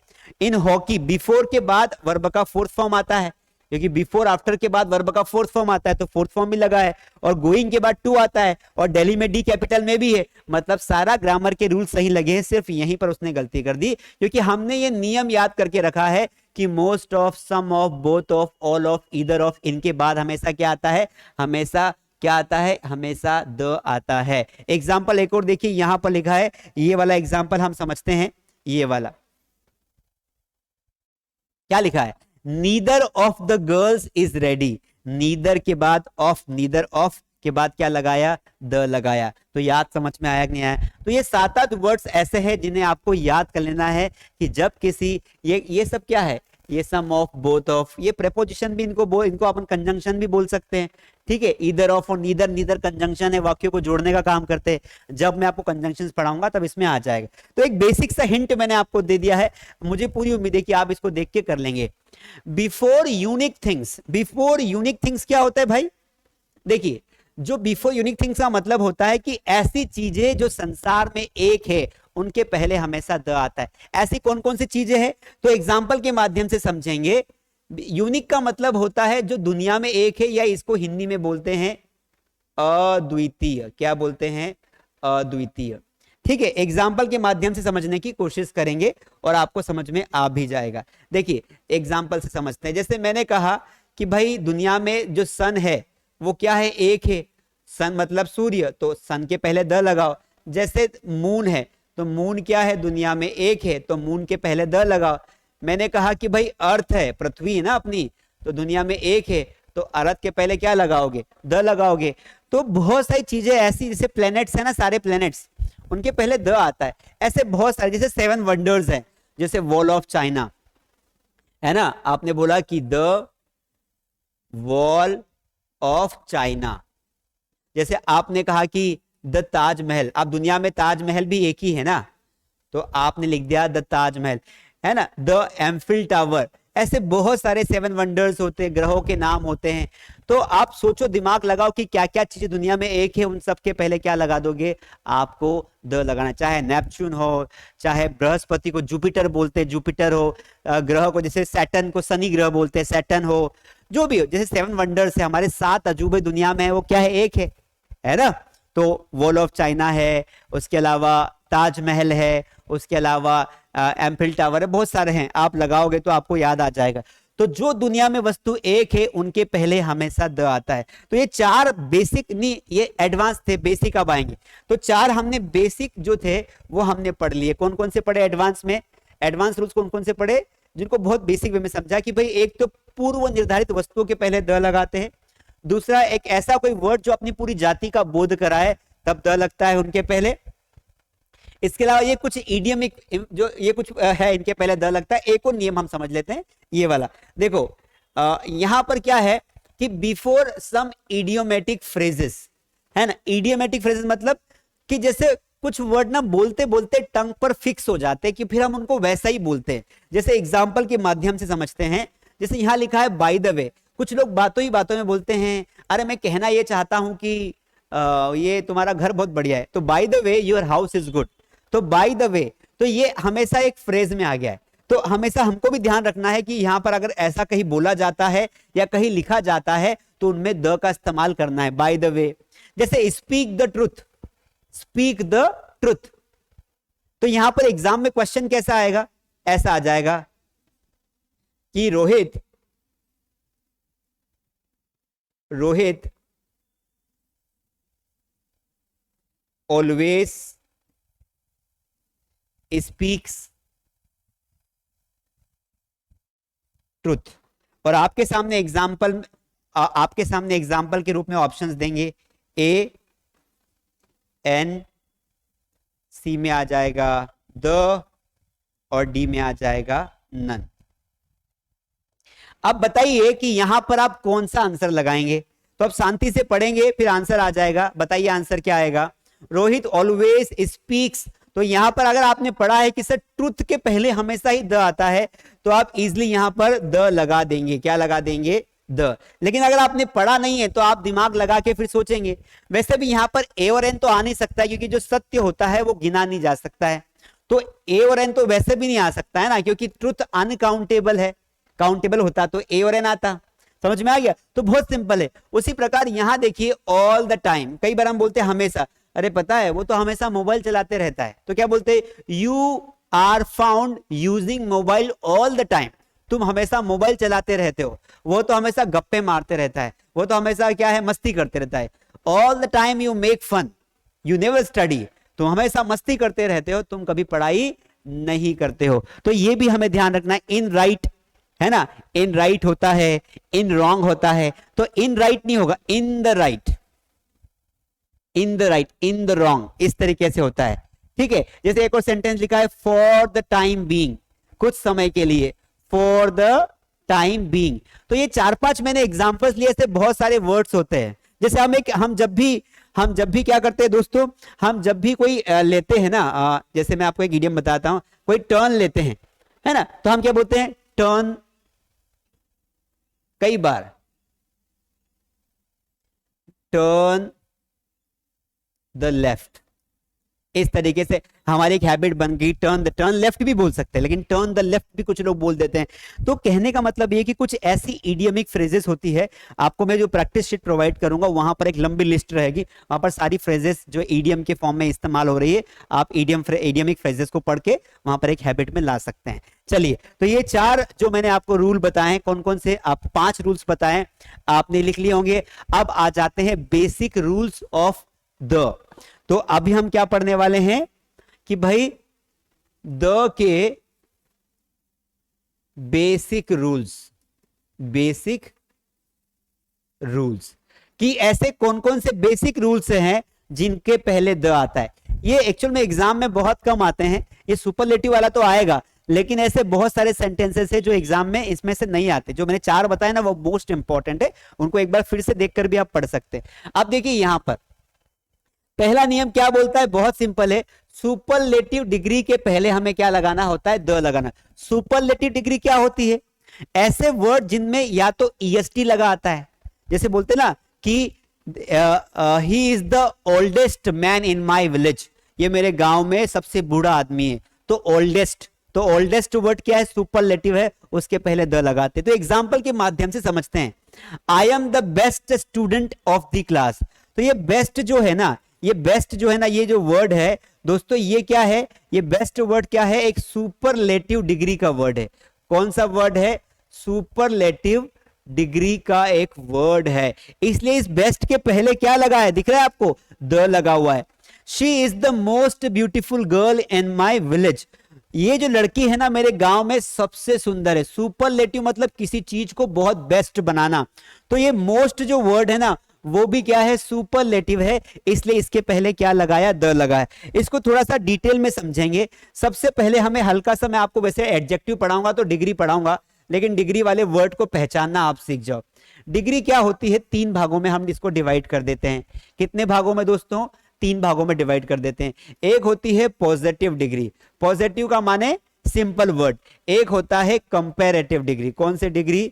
इन हॉकी बिफोर के बाद वर्ब का फोर्थ फॉर्म आता है, क्योंकि बिफोर आफ्टर के बाद वर्ब का फोर्थ फॉर्म आता है, तो फोर्थ फॉर्म भी लगा है, और गोइंग के बाद टू आता है, और दिल्ली में डी कैपिटल में भी है, मतलब सारा ग्रामर के रूल सही लगे हैं, सिर्फ यहीं पर उसने गलती कर दी, क्योंकि हमने ये नियम याद करके रखा है कि most of, some of, both of, all of, either of, इनके बाद हमेशा क्या आता है, हमेशा क्या आता है, हमेशा द आता है। एग्जाम्पल एक और देखिए, यहां पर लिखा है, ये वाला एग्जाम्पल हम समझते हैं, ये वाला क्या लिखा है, neither of the girls is ready, neither के बाद ऑफ, नीदर ऑफ के बाद क्या लगाया, द लगाया, तो याद समझ में आया कि नहीं आया। तो ये 7-8 वर्ड्स ऐसे हैं जिन्हें आपको याद कर लेना है कि जब किसी, ये सब क्या है, ये सम ऑफ, बोथ ऑफ, ये प्रेपोजिशन भी, इनको अपन कंजंक्शन भी बोल सकते हैं, ठीक है। ईदर ऑफ और नीदर, नीदर कंजंक्शन है, वाक्यों को जोड़ने का काम करते हैं। जब मैं आपको कंजंक्शंस पढ़ाऊंगा तब इसमें आ जाएगा। तो एक बेसिक सा हिंट मैंने आपको दे दिया है, मुझे पूरी उम्मीद है कि आप इसको देख के कर लेंगे। Before unique things, before unique things क्या होता है भाई, देखिए, जो बिफोर यूनिक थिंग्स का मतलब होता है कि ऐसी चीजें जो संसार में एक है उनके पहले हमेशा द आता है। ऐसी कौन कौन सी चीजें हैं, तो एग्जाम्पल के माध्यम से समझेंगे। यूनिक का मतलब होता है जो दुनिया में एक है, या इसको हिंदी में बोलते हैं अद्वितीय। क्या बोलते हैं, अद्वितीय, ठीक है। एग्जाम्पल के माध्यम से समझने की कोशिश करेंगे और आपको समझ में आ भी जाएगा। देखिए एग्जाम्पल से समझते हैं, जैसे मैंने कहा कि भाई दुनिया में जो सन है वो क्या है, एक है, सन मतलब सूर्य, तो सन के पहले द लगाओ। जैसे मून है, तो मून क्या है, दुनिया में एक है, तो मून के पहले द लगाओ। मैंने कहा कि भाई अर्थ है, पृथ्वी है ना अपनी, तो दुनिया में एक है, तो अर्थ के पहले क्या लगाओगे, द लगाओगे। तो बहुत सारी चीजें ऐसी, जैसे प्लैनेट्स है ना, सारे प्लैनेट्स, उनके पहले द आता है। ऐसे बहुत सारे, जैसे 7 वंडर्स हैं, जैसे वॉल ऑफ चाइना है ना, आपने बोला कि द वॉल ऑफ चाइना। जैसे आपने कहा कि द ताजमहल, अब दुनिया में ताजमहल भी एक ही है ना, तो आपने लिख दिया द ताजमहल, है ना। द एम्फिल टावर, ऐसे बहुत सारे 7 वंडर्स होते हैं, ग्रहों के नाम होते हैं। तो आप सोचो, दिमाग लगाओ कि क्या क्या चीजें दुनिया में एक है, उन सब के पहले क्या लगा दोगे, आपको द लगाना। चाहे नेपच्यून हो, चाहे बृहस्पति को जुपिटर बोलते हैं, जुपिटर हो, ग्रह को जैसे सैटर्न को शनि ग्रह बोलते हैं, सैटर्न हो, जो भी हो, जैसे 7 वंडर्स है, हमारे 7 अजूबे दुनिया में है, वो क्या है, एक है ना। तो वॉल ऑफ चाइना है, उसके अलावा ताजमहल है, उसके अलावा एम्फिल टावर है, बहुत सारे हैं, आप लगाओगे तो आपको याद आ जाएगा। तो जो दुनिया में वस्तु एक है उनके पहले हमेशा द आता है। तो ये 4 बेसिक नहीं, ये एडवांस थे, बेसिक अब आएंगे। तो 4 हमने बेसिक जो थे वो हमने पढ़ लिए। कौन कौन से पढ़े एडवांस में, एडवांस रूल्स कौन कौन से पढ़े, जिनको बहुत बेसिक वे में समझा कि भाई एक तो पूर्व निर्धारित वस्तुओं के पहले द लगाते हैं, दूसरा एक ऐसा कोई वर्ड जो अपनी पूरी जाति का बोध कराए तब द लगता है उनके पहले। इसके अलावा ये कुछ इडियमिक जो ये कुछ है, इनके पहले द लगता है। एक और नियम हम समझ लेते हैं, ये वाला देखो, यहां पर क्या है कि बिफोर सम इडियोमेटिक फ्रेजेस, है ना। इडियोमेटिक फ्रेजेस मतलब कि जैसे कुछ वर्ड ना बोलते बोलते टंग पर फिक्स हो जाते हैं कि फिर हम उनको वैसा ही बोलते हैं। जैसे एग्जाम्पल के माध्यम से समझते हैं, जैसे यहां लिखा है बाय द वे, कुछ लोग बातों ही बातों में बोलते हैं, अरे मैं कहना ये चाहता हूं कि ये तुम्हारा घर बहुत बढ़िया है, तो bye the way your house is good. तो बाय द वे, तो ये हमेशा एक फ्रेज में आ गया है। तो हमेशा हमको भी ध्यान रखना है कि यहां पर अगर ऐसा कहीं बोला जाता है या कहीं लिखा जाता है तो उनमें द का इस्तेमाल करना है, बाय द वे। जैसे speak the truth, speak the truth, तो यहां पर एग्जाम में क्वेश्चन कैसा आएगा, ऐसा आ जाएगा कि रोहित ऑलवेज स्पीक्स ट्रुथ। और आपके सामने एग्जाम्पल के रूप में ऑप्शंस देंगे, ए एन, सी में आ जाएगा द, और डी में आ जाएगा नन। अब बताइए कि यहां पर आप कौन सा आंसर लगाएंगे। तो अब शांति से पढ़ेंगे, फिर आंसर आ जाएगा। बताइए आंसर क्या आएगा। रोहित ऑलवेज स्पीक्स, तो यहां पर अगर आपने पढ़ा है कि सर ट्रुथ के पहले हमेशा ही द आता है, तो आप इजिली यहां पर द लगा देंगे। क्या लगा देंगे? द। लेकिन अगर आपने पढ़ा नहीं है तो आप दिमाग लगा के फिर सोचेंगे। वैसे भी यहां पर ए और एन तो आ नहीं सकता है, क्योंकि जो सत्य होता है वो गिना नहीं जा सकता है। तो ए और एन तो वैसे भी नहीं आ सकता है ना, क्योंकि ट्रुथ अनकाउंटेबल है। काउंटेबल होता तो ए और एन आता। समझ में आ गया? तो बहुत सिंपल है। उसी प्रकार यहां देखिए ऑल द टाइम, कई बार हम बोलते हैं हमेशा। अरे पता है वो तो हमेशा मोबाइल चलाते रहता है, तो क्या बोलते हैं? You are found using mobile all the time. तुम हमेशा मोबाइल चलाते रहते हो। वो तो हमेशा गप्पे मारते रहता है, वो तो हमेशा क्या है, मस्ती करते रहता है। All the time you make fun, you never study. तुम हमेशा मस्ती करते रहते हो, तुम कभी पढ़ाई नहीं करते हो। तो ये भी हमें ध्यान रखना है। इन राइट है ना, इन राइट होता है, इन रॉन्ग होता है। तो इन राइट नहीं होगा, in the right, in the right, in the wrong, इस तरीके से होता है। ठीक है, जैसे एक और सेंटेंस लिखा है फॉर द टाइम बीइंग, कुछ समय के लिए, फॉर द टाइम बीइंग। तो ये 4-5 मैंने एग्जांपल्स लिए, ऐसे बहुत सारे वर्ड्स होते हैं। जैसे हम जब भी क्या करते हैं दोस्तों, हम जब भी कोई लेते हैं ना, जैसे मैं आपको एक इडियम बताता हूं, कोई टर्न लेते हैं, है ना, तो हम क्या बोलते हैं? टर्न। कई बार टर्न द लेफ्ट, इस तरीके से हमारी एक हैबिट बन गई। टर्न लेफ्ट भी बोल सकते हैं, लेकिन टर्न द लेफ्ट भी कुछ लोग बोल देते हैं। तो कहने का मतलब ये कि कुछ ऐसी इडियमिक फ्रेजेस होती है। आपको मैं जो प्रैक्टिस शीट प्रोवाइड करूंगा वहां पर एक लंबी लिस्ट रहेगी, वहां पर सारी फ्रेजेस जो इडियम के फॉर्म में इस्तेमाल हो रही है, आप इडियमिक फ्रेजेस को पढ़ के वहां पर एक हैबिट में ला सकते हैं। चलिए, तो ये 4 जो मैंने आपको रूल बताए, कौन कौन से, आप 5 रूल्स बताएं, आपने लिख लिए होंगे। अब आ जाते हैं बेसिक रूल्स ऑफ द। तो अभी हम क्या पढ़ने वाले हैं कि भाई द के बेसिक रूल्स कि ऐसे कौन कौन से बेसिक रूल्स हैं जिनके पहले द आता है। ये एक्चुअल में एग्जाम में बहुत कम आते हैं, ये सुपरलेटिव वाला तो आएगा, लेकिन ऐसे बहुत सारे सेंटेंसेस है जो एग्जाम में इसमें से नहीं आते। जो मैंने 4 बताए ना वो मोस्ट इंपॉर्टेंट है, उनको एक बार फिर से देखकर भी आप पढ़ सकते हैं। अब देखिए यहां पर पहला नियम क्या बोलता है, बहुत सिंपल है। सुपरलेटिव डिग्री के पहले हमें क्या लगाना होता है? द लगाना। सुपरलेटिव डिग्री क्या होती है? ऐसे वर्ड जिनमें या तो ईएसटी लगा आता है, जैसे बोलते ना कि he is the oldest man in my village, ये मेरे गांव में सबसे बूढ़ा आदमी है। तो ओल्डेस्ट वर्ड क्या है? सुपरलेटिव है, उसके पहले द लगाते। तो एग्जाम्पल के माध्यम से समझते हैं। I am the best student of the class. तो ये बेस्ट जो है ना, ये जो वर्ड है दोस्तों, ये क्या है? ये बेस्ट वर्ड क्या है? एक सुपरलेटिव डिग्री का वर्ड है। कौन सा वर्ड है? सुपरलेटिव डिग्री का एक वर्ड है। इसलिए इस बेस्ट के पहले क्या लगा है? दिख रहा है आपको? द लगा हुआ है। She is the most beautiful girl in my village, ये जो लड़की है ना मेरे गांव में सबसे सुंदर है। सुपरलेटिव मतलब किसी चीज को बहुत बेस्ट बनाना। तो ये मोस्ट जो वर्ड है ना वो भी क्या है? सुपरलेटिव है, इसलिए इसके पहले क्या लगाया? द लगाया। इसको थोड़ा सा डिटेल में समझेंगे। सबसे पहले हमें हल्का सा, मैं आपको वैसे एडजेक्टिव पढ़ाऊंगा तो डिग्री पढ़ाऊंगा, लेकिन डिग्री वाले वर्ड को पहचानना आप सीख जाओ। डिग्री क्या होती है? 3 भागों में हम इसको डिवाइड कर देते हैं। कितने भागों में दोस्तों? 3 भागों में डिवाइड कर देते हैं। एक होती है पॉजिटिव डिग्री, पॉजिटिव का माने सिंपल वर्ड। एक होता है कंपैरेटिव डिग्री, कौन सी डिग्री?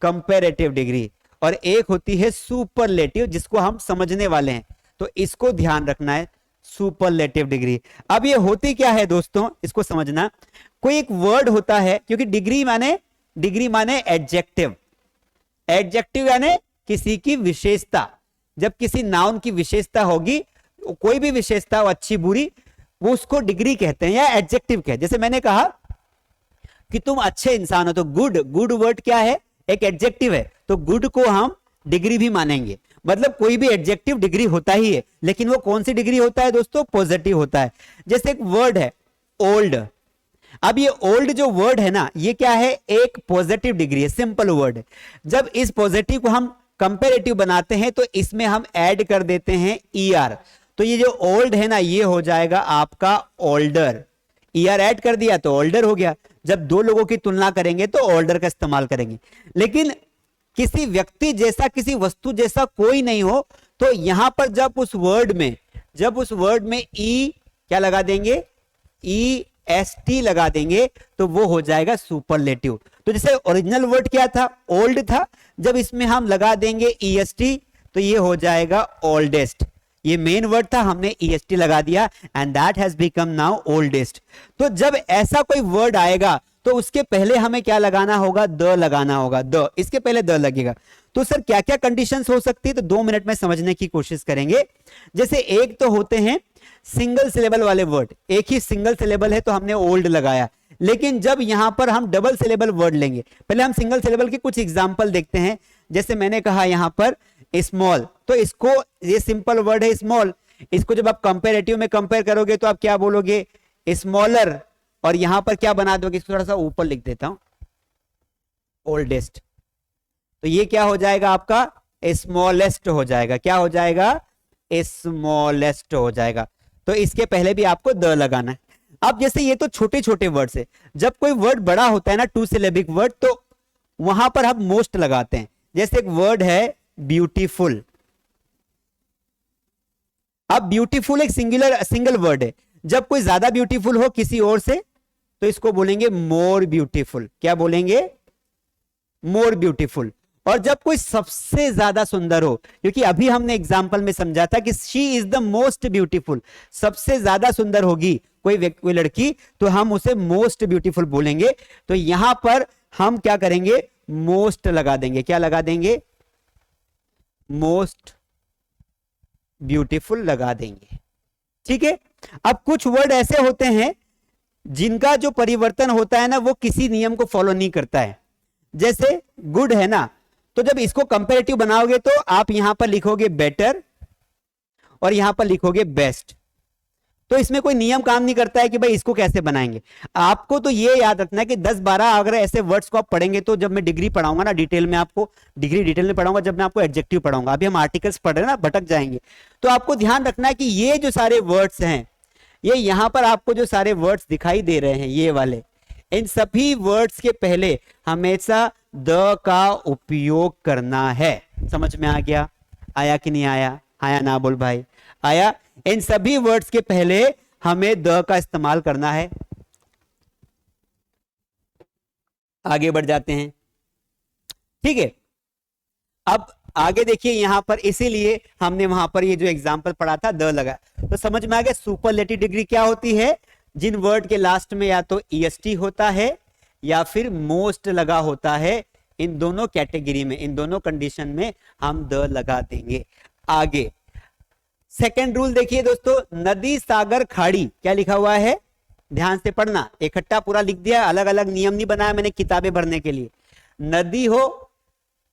Comparative degree. और एक होती है सुपरलेटिव, जिसको हम समझने वाले हैं, तो इसको ध्यान रखना है, सुपरलेटिव डिग्री। अब ये होती क्या है दोस्तों, इसको समझना। कोई एक वर्ड होता है, क्योंकि डिग्री माने एडजेक्टिव, एडजेक्टिव यानी किसी की विशेषता। जब किसी नाउन की विशेषता होगी, कोई भी विशेषता हो अच्छी बुरी, वो उसको डिग्री कहते हैं या एडजेक्टिव कहते हैं। जैसे मैंने कहा कि तुम अच्छे इंसान हो, तो गुड वर्ड क्या है? एक एडजेक्टिव है, तो गुड को हम डिग्री भी मानेंगे। मतलब कोई भी एडजेक्टिव डिग्री होता ही है, लेकिन वो कौन सी डिग्री होता है दोस्तों? पॉजिटिव होता है। जैसे एक वर्ड है, ओल्ड। अब ये ओल्ड जो वर्ड है ना, ये क्या है, एक पॉजिटिव डिग्री है, सिंपल वर्ड है। जब इस पॉजिटिव को हम कंपेरेटिव बनाते हैं तो इसमें हम ऐड कर देते हैं ईआर, तो ये जो ओल्ड है ना ये हो जाएगा आपका ओल्डर। ईआर ऐड कर दिया तो ओल्डर हो गया। जब दो लोगों की तुलना करेंगे तो ओल्डर का इस्तेमाल करेंगे। लेकिन किसी व्यक्ति जैसा, किसी वस्तु जैसा कोई नहीं हो, तो यहां पर जब उस वर्ड में ई क्या लगा देंगे, ई एस टी लगा देंगे तो वो हो जाएगा सुपरलेटिव। तो जैसे ओरिजिनल वर्ड क्या था, ओल्ड था, जब इसमें हम लगा देंगे ई एस टी तो ये हो जाएगा ओल्डेस्ट। ये मेन वर्ड था, हमने ई एस टी लगा दिया and that has become now oldest. तो जब ऐसा कोई वर्ड आएगा तो उसके पहले हमें क्या लगाना होगा, द लगाना होगा, द, इसके पहले द लगेगा। तो सर क्या क्या कंडीशंस हो सकती है, तो 2 मिनट में समझने की कोशिश करेंगे। जैसे एक तो होते हैं सिंगल सिलेबल वाले वर्ड, एक ही सिंगल सिलेबल है तो हमने ओल्ड लगाया। लेकिन जब यहां पर हम डबल सिलेबल वर्ड लेंगे, पहले हम सिंगल सिलेबल के कुछ एग्जांपल देखते हैं। जैसे मैंने कहा यहां पर स्मॉल, तो इसको, ये सिंपल वर्ड है स्मॉल, इसको जब आप कंपेरेटिव में कंपेयर करोगे तो आप क्या बोलोगे, स्मॉलर, और यहां पर क्या बना दोगे, इसको थोड़ा सा ऊपर लिख देता हूं, ओल्डेस्ट। तो ये क्या हो जाएगा आपका, स्मॉलेस्ट हो जाएगा। क्या हो जाएगा, स्मॉलेस्ट हो जाएगा। तो इसके पहले भी आपको द लगाना है। अब जैसे ये तो छोटे छोटे वर्ड से, जब कोई वर्ड बड़ा होता है ना, 2 सिलेबिक वर्ड, तो वहां पर हम मोस्ट लगाते हैं। जैसे एक वर्ड है ब्यूटीफुल। अब ब्यूटीफुल एक सिंगल वर्ड है, जब कोई ज्यादा ब्यूटीफुल हो किसी और से तो इसको बोलेंगे मोर ब्यूटीफुल। क्या बोलेंगे, मोर ब्यूटीफुल। और जब कोई सबसे ज्यादा सुंदर हो, क्योंकि अभी हमने एग्जाम्पल में समझा था कि she is the most beautiful, सबसे ज्यादा सुंदर होगी कोई लड़की तो हम उसे मोस्ट ब्यूटीफुल बोलेंगे। तो यहां पर हम क्या करेंगे, मोस्ट लगा देंगे। क्या लगा देंगे, मोस्ट ब्यूटीफुल लगा देंगे। ठीक है। अब कुछ वर्ड ऐसे होते हैं जिनका जो परिवर्तन होता है ना वो किसी नियम को फॉलो नहीं करता है। जैसे गुड है ना, तो जब इसको कंपैरेटिव बनाओगे तो आप यहां पर लिखोगे बेटर और यहां पर लिखोगे बेस्ट। तो इसमें कोई नियम काम नहीं करता है कि भाई इसको कैसे बनाएंगे। आपको तो ये याद रखना है कि 10-12 अगर ऐसे वर्ड्स को आप पढ़ेंगे तो जब मैं डिग्री पढ़ाऊंगा ना डिटेल में, आपको डिग्री डिटेल में पढ़ाऊंगा, जब मैं आपको एडजेक्टिव पढ़ाऊंगा, अभी हम आर्टिकल्स पढ़ रहे हैं ना, भटक जाएंगे। तो आपको ध्यान रखना है कि ये जो सारे वर्ड्स हैं, ये यहां पर आपको जो सारे वर्ड्स दिखाई दे रहे हैं ये वाले, इन सभी वर्ड्स के पहले हमेशा द का उपयोग करना है। समझ में आ गया, आया कि नहीं आया, आया ना बोल भाई, आया। इन सभी वर्ड्स के पहले हमें द का इस्तेमाल करना है। आगे बढ़ जाते हैं। ठीक है, अब आगे देखिए यहां पर, इसीलिए हमने वहां पर ये जो एग्जाम्पल पढ़ा था द लगा, तो समझ में आ गया सुपरलेटिव डिग्री क्या होती है, जिन वर्ड के लास्ट में या तो ईएसटी होता है या फिर मोस्ट लगा होता है। इन दोनों कैटेगरी में, इन दोनों कंडीशन में हम द लगा देंगे। आगे सेकेंड रूल देखिए दोस्तों, नदी सागर खाड़ी, क्या लिखा हुआ है, ध्यान से पढ़ना, इकट्ठा पूरा लिख दिया, अलग अलग नियम नहीं बनाया मैंने किताबें भरने के लिए।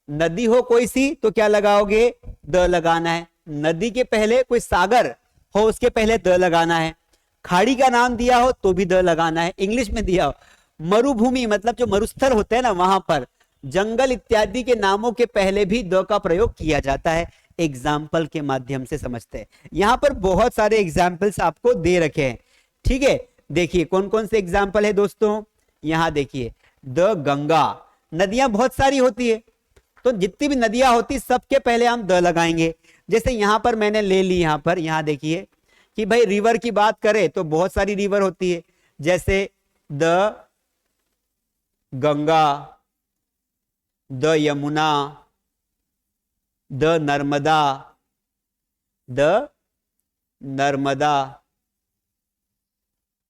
नदी हो कोई सी तो क्या लगाओगे, द लगाना है। नदी के पहले कोई सागर हो उसके पहले द लगाना है। खाड़ी का नाम दिया हो तो भी द लगाना है, इंग्लिश में दिया हो। मरुभूमि मतलब जो मरुस्थल होते हैं ना, वहां पर जंगल इत्यादि के नामों के पहले भी द का प्रयोग किया जाता है। एग्जाम्पल के माध्यम से समझते हैं। यहां पर बहुत सारे एग्जाम्पल्स आपको दे रखे हैं। ठीक है, देखिए कौन कौन से एग्जाम्पल है दोस्तों, यहां देखिए, द गंगा, नदियां बहुत सारी होती है, तो जितनी भी नदियां होती सबके पहले हम द लगाएंगे। जैसे यहां पर मैंने ले ली, यहां पर, यहां देखिए कि भाई रिवर की बात करें तो बहुत सारी रिवर होती है, जैसे the Ganga, the Yamuna, the Narmada,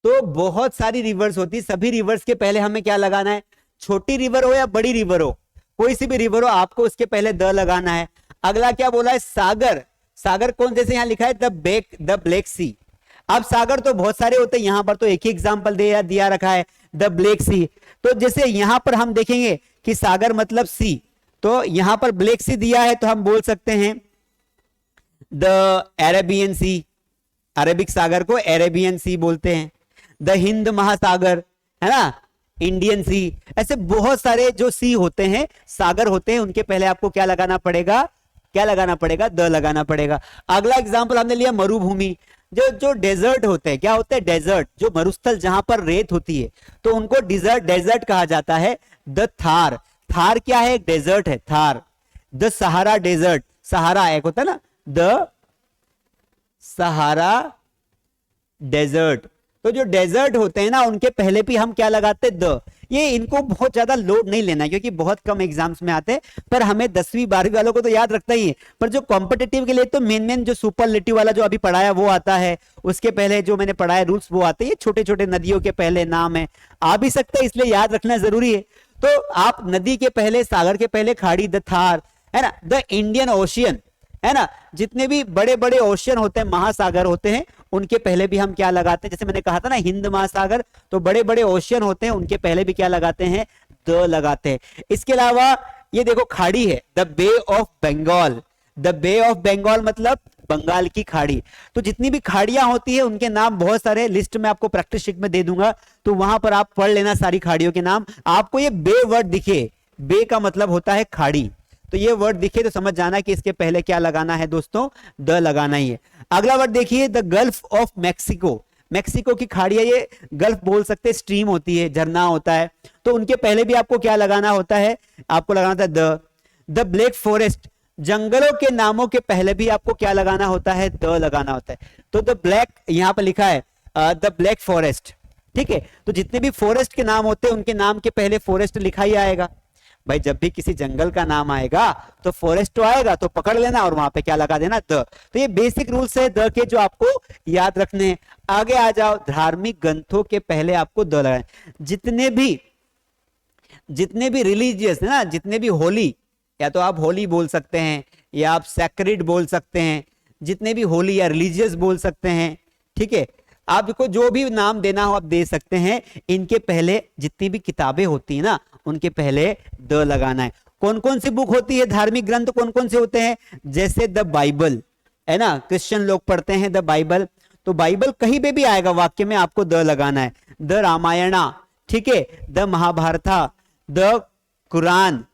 तो बहुत सारी रिवर्स होती। सभी रिवर्स के पहले हमें क्या लगाना है, छोटी रिवर हो या बड़ी रिवर हो, कोई सी भी रिवर हो, आपको उसके पहले द लगाना है। अगला क्या बोला है, सागर। सागर कौन, जैसे यहां लिखा है द ब्लैक सी। अब सागर तो बहुत सारे होते हैं, यहां पर तो एक ही एग्जांपल दिया रखा है, द ब्लैक सी। तो जैसे यहां पर हम देखेंगे कि सागर मतलब सी, तो यहां पर ब्लैक सी दिया है तो हम बोल सकते हैं द अरेबियन सी। अरेबिक सागर को अरेबियन सी बोलते हैं। द हिंद महासागर, है ना, इंडियन सी, ऐसे बहुत सारे जो सी होते हैं, सागर होते हैं, उनके पहले आपको क्या लगाना पड़ेगा, क्या लगाना पड़ेगा, द लगाना पड़ेगा। अगला एग्जांपल हमने लिया मरुभूमि, जो जो डेजर्ट होते हैं, क्या होते हैं, डेजर्ट, जो मरुस्थल जहां पर रेत होती है, तो उनको डेजर्ट कहा जाता है। द थार, थार क्या है, एक डेजर्ट है, थार। द सहारा डेजर्ट, सहारा एक होता है ना, द सहारा डेजर्ट। तो जो डेजर्ट होते हैं ना, उनके पहले भी हम क्या लगाते हैं, द। ये इनको बहुत ज्यादा लोड नहीं लेना, क्योंकि बहुत कम एग्जाम्स में आते हैं, पर हमें 10वीं 12वीं वालों को तो याद रखता ही है, पर जो कॉम्पिटिटिव के लिए तो मेन जो सुपरलेटिव वाला जो अभी पढ़ाया वो आता है, उसके पहले जो मैंने पढ़ाया रूल्स वो आते हैं। छोटे छोटे नदियों के पहले नाम है, आ भी सकते हैं, इसलिए याद रखना जरूरी है। तो आप नदी के पहले, सागर के पहले खाड़ी, द थार, है ना, द इंडियन ओशियन, है ना, जितने भी बड़े बड़े ओशियन होते हैं, महासागर होते हैं, उनके पहले भी हम क्या लगाते हैं, जैसे मैंने कहा था ना हिंद महासागर, तो बड़े बड़े ओशियन होते हैं, उनके पहले भी क्या लगाते हैं, द लगाते हैं। इसके अलावा ये देखो खाड़ी है, the Bay of Bengal, the Bay of Bengal मतलब बंगाल की खाड़ी। तो जितनी भी खाड़ियां होती है उनके नाम बहुत सारे, लिस्ट में आपको प्रैक्टिस शीट में दे दूंगा, तो वहां पर आप पढ़ लेना सारी खाड़ियों के नाम। आपको ये बे वर्ड दिखे, बे का मतलब होता है खाड़ी, तो ये वर्ड दिखे तो समझ जाना कि इसके पहले क्या लगाना है दोस्तों, द लगाना ही है। अगला वर्ड देखिए, the gulf of Mexico, Mexico की खाड़ियां, ये गल्फ बोल सकते हैं, स्ट्रीम होती है, झरना होता है, तो उनके पहले भी आपको क्या लगाना होता है, आपको लगाना होता है द ब्लैक फॉरेस्ट, जंगलों के नामों के पहले भी आपको क्या लगाना होता है, द लगाना होता है। तो द ब्लैक यहां पर लिखा है द ब्लैक फॉरेस्ट, ठीक है। तो जितने भी फॉरेस्ट के नाम होते हैं उनके नाम के पहले फॉरेस्ट लिखा ही आएगा भाई। जब भी किसी जंगल का नाम आएगा तो फॉरेस्ट तो आएगा, तो पकड़ लेना और वहां पे क्या लगा देना, द। तो ये बेसिक रूल्स है द के, जो आपको याद रखने हैं। आगे आ जाओ, धार्मिक ग्रंथों के पहले आपको द लगाना। जितने भी रिलीजियस है ना, जितने भी होली, या तो आप होली बोल सकते हैं या आप सैक्रेड बोल सकते हैं, जितने भी होली या रिलीजियस बोल सकते हैं, ठीक है। आपको जो भी नाम देना हो आप दे सकते हैं। इनके पहले जितनी भी किताबें होती है ना, उनके पहले द लगाना है। कौन कौन सी बुक होती है, धार्मिक ग्रंथ कौन कौन से होते हैं, जैसे द बाइबल, है ना, क्रिश्चियन लोग पढ़ते हैं द बाइबल, तो बाइबल कहीं पे भी आएगा वाक्य में आपको द लगाना है। द रामायणा, ठीक है, the Mahabharata, the Quran,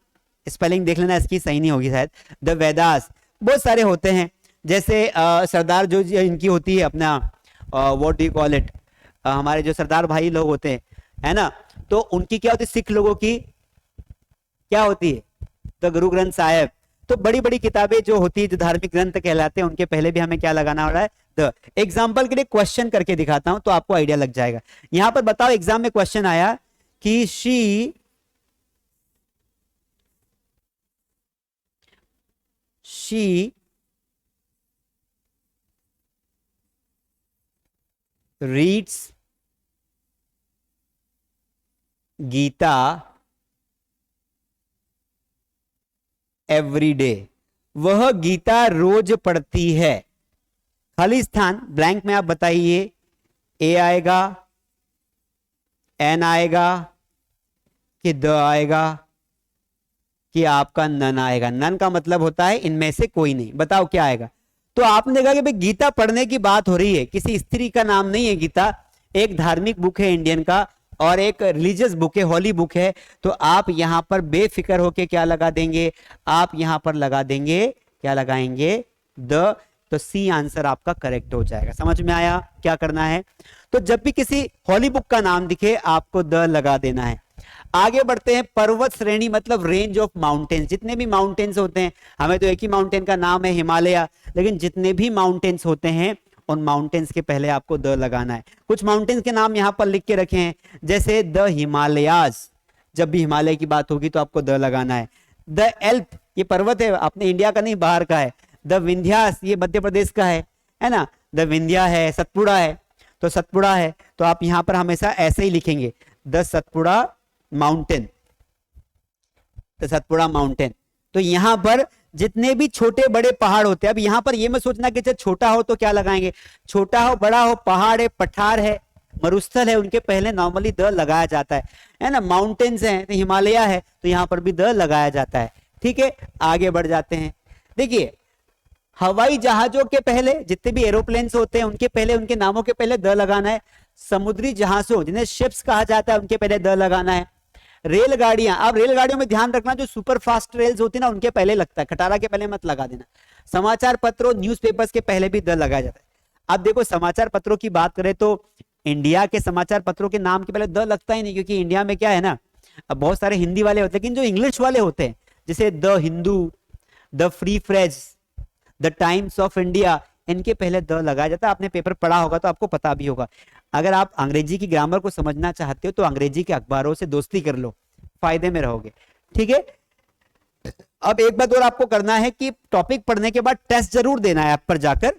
spelling देख लेना इसकी सही नहीं होगी शायद, द वेदास, बहुत सारे होते हैं। जैसे सरदार जो इनकी होती है अपना what do you call it, हमारे जो सरदार भाई लोग होते हैं, है ना, तो उनकी क्या होती है, सिख लोगों की क्या होती है, द गुरु ग्रंथ साहिब। तो बड़ी बड़ी किताबें जो होती है, जो धार्मिक ग्रंथ कहलाते हैं, उनके पहले भी हमें क्या लगाना हो रहा है, द। एग्जाम्पल के लिए क्वेश्चन करके दिखाता हूं तो आपको आइडिया लग जाएगा। यहां पर बताओ, एग्जाम में क्वेश्चन आया कि she reads Gita every day, वह गीता रोज पढ़ती है। खाली स्थान ब्लैंक में आप बताइए, ए आएगा, एन आएगा कि द आएगा कि आपका नन आएगा। नन का मतलब होता है इनमें से कोई नहीं। बताओ क्या आएगा। तो आपने कहा कि भाई गीता पढ़ने की बात हो रही है, किसी स्त्री का नाम नहीं है गीता, एक धार्मिक बुक है इंडियन का और एक रिलीजियस बुक है, होली बुक है। तो आप यहां पर बेफिक्र होके क्या लगा देंगे, आप यहां पर लगा देंगे, क्या लगाएंगे, द। तो सी आंसर आपका करेक्ट हो जाएगा। समझ में आया क्या करना है। तो जब भी किसी होली बुक का नाम दिखे आपको द लगा देना है। आगे बढ़ते हैं, पर्वत श्रेणी मतलब रेंज ऑफ माउंटेन्स। जितने भी माउंटेन्स होते हैं, हमें तो एक ही माउंटेन का नाम है हिमालय, लेकिन जितने भी माउंटेन्स होते हैं उन माउंटेन्स के पहले आपको द लगाना है। कुछ माउंटेन्स के नाम यहां पर लिख के रखे हैं, जैसे द हिमालयाज, जब भी हिमालय की बात होगी तो आपको द लगाना है। द एल्प, ये पर्वत है, अपने इंडिया का नहीं बाहर का है। द विंध्यास, ये मध्य प्रदेश का है ना, द विंध्या है, सतपुड़ा है, तो सतपुड़ा है, तो आप यहां पर हमेशा ऐसे ही लिखेंगे, the Satpura mountain, the Satpura mountain. तो यहां पर जितने भी छोटे बड़े पहाड़ होते हैं, अब यहां पर ये मत सोचना कि छोटा हो तो क्या लगाएंगे, छोटा हो बड़ा हो, पहाड़ है, पठार है, मरुस्थल है, उनके पहले नॉर्मली द लगाया जाता है ना। माउंटेन्स हैं तो हिमालय है, तो यहां पर भी द लगाया जाता है। ठीक है, आगे बढ़ जाते हैं। देखिए, हवाई जहाजों के पहले, जितने भी एरोप्लेन्स होते हैं उनके पहले, उनके नामों के पहले द लगाना है। समुद्री जहाजों जिन्हें शिप्स कहा जाता है उनके पहले द लगाना है। रेलगाड़ियां, अब रेलगाड़ियों में ध्यान रखना जो सुपर फास्ट रेल्स होती है ना उनके पहले लगता है, खटारा के पहले मत लगा देना। समाचार पत्रों न्यूज़पेपर्स के पहले भी द लगाया जाता है। अब देखो समाचार पत्रों की बात करें तो इंडिया के समाचार पत्रों के नाम के पहले द लगता ही नहीं, क्योंकि इंडिया में क्या है ना, अब बहुत सारे हिंदी वाले होते हैं, लेकिन जो इंग्लिश वाले होते हैं जैसे the Hindu, the free press, the Times of India, इनके पहले द लगाया जाता है। आपने पेपर पढ़ा होगा तो आपको पता भी होगा। अगर आप अंग्रेजी की ग्रामर को समझना चाहते हो तो अंग्रेजी के अखबारों से दोस्ती कर लो, फायदे में रहोगे। ठीक है, अब एक बात और आपको करना है कि टॉपिक पढ़ने के बाद टेस्ट जरूर देना है ऐप पर जाकर,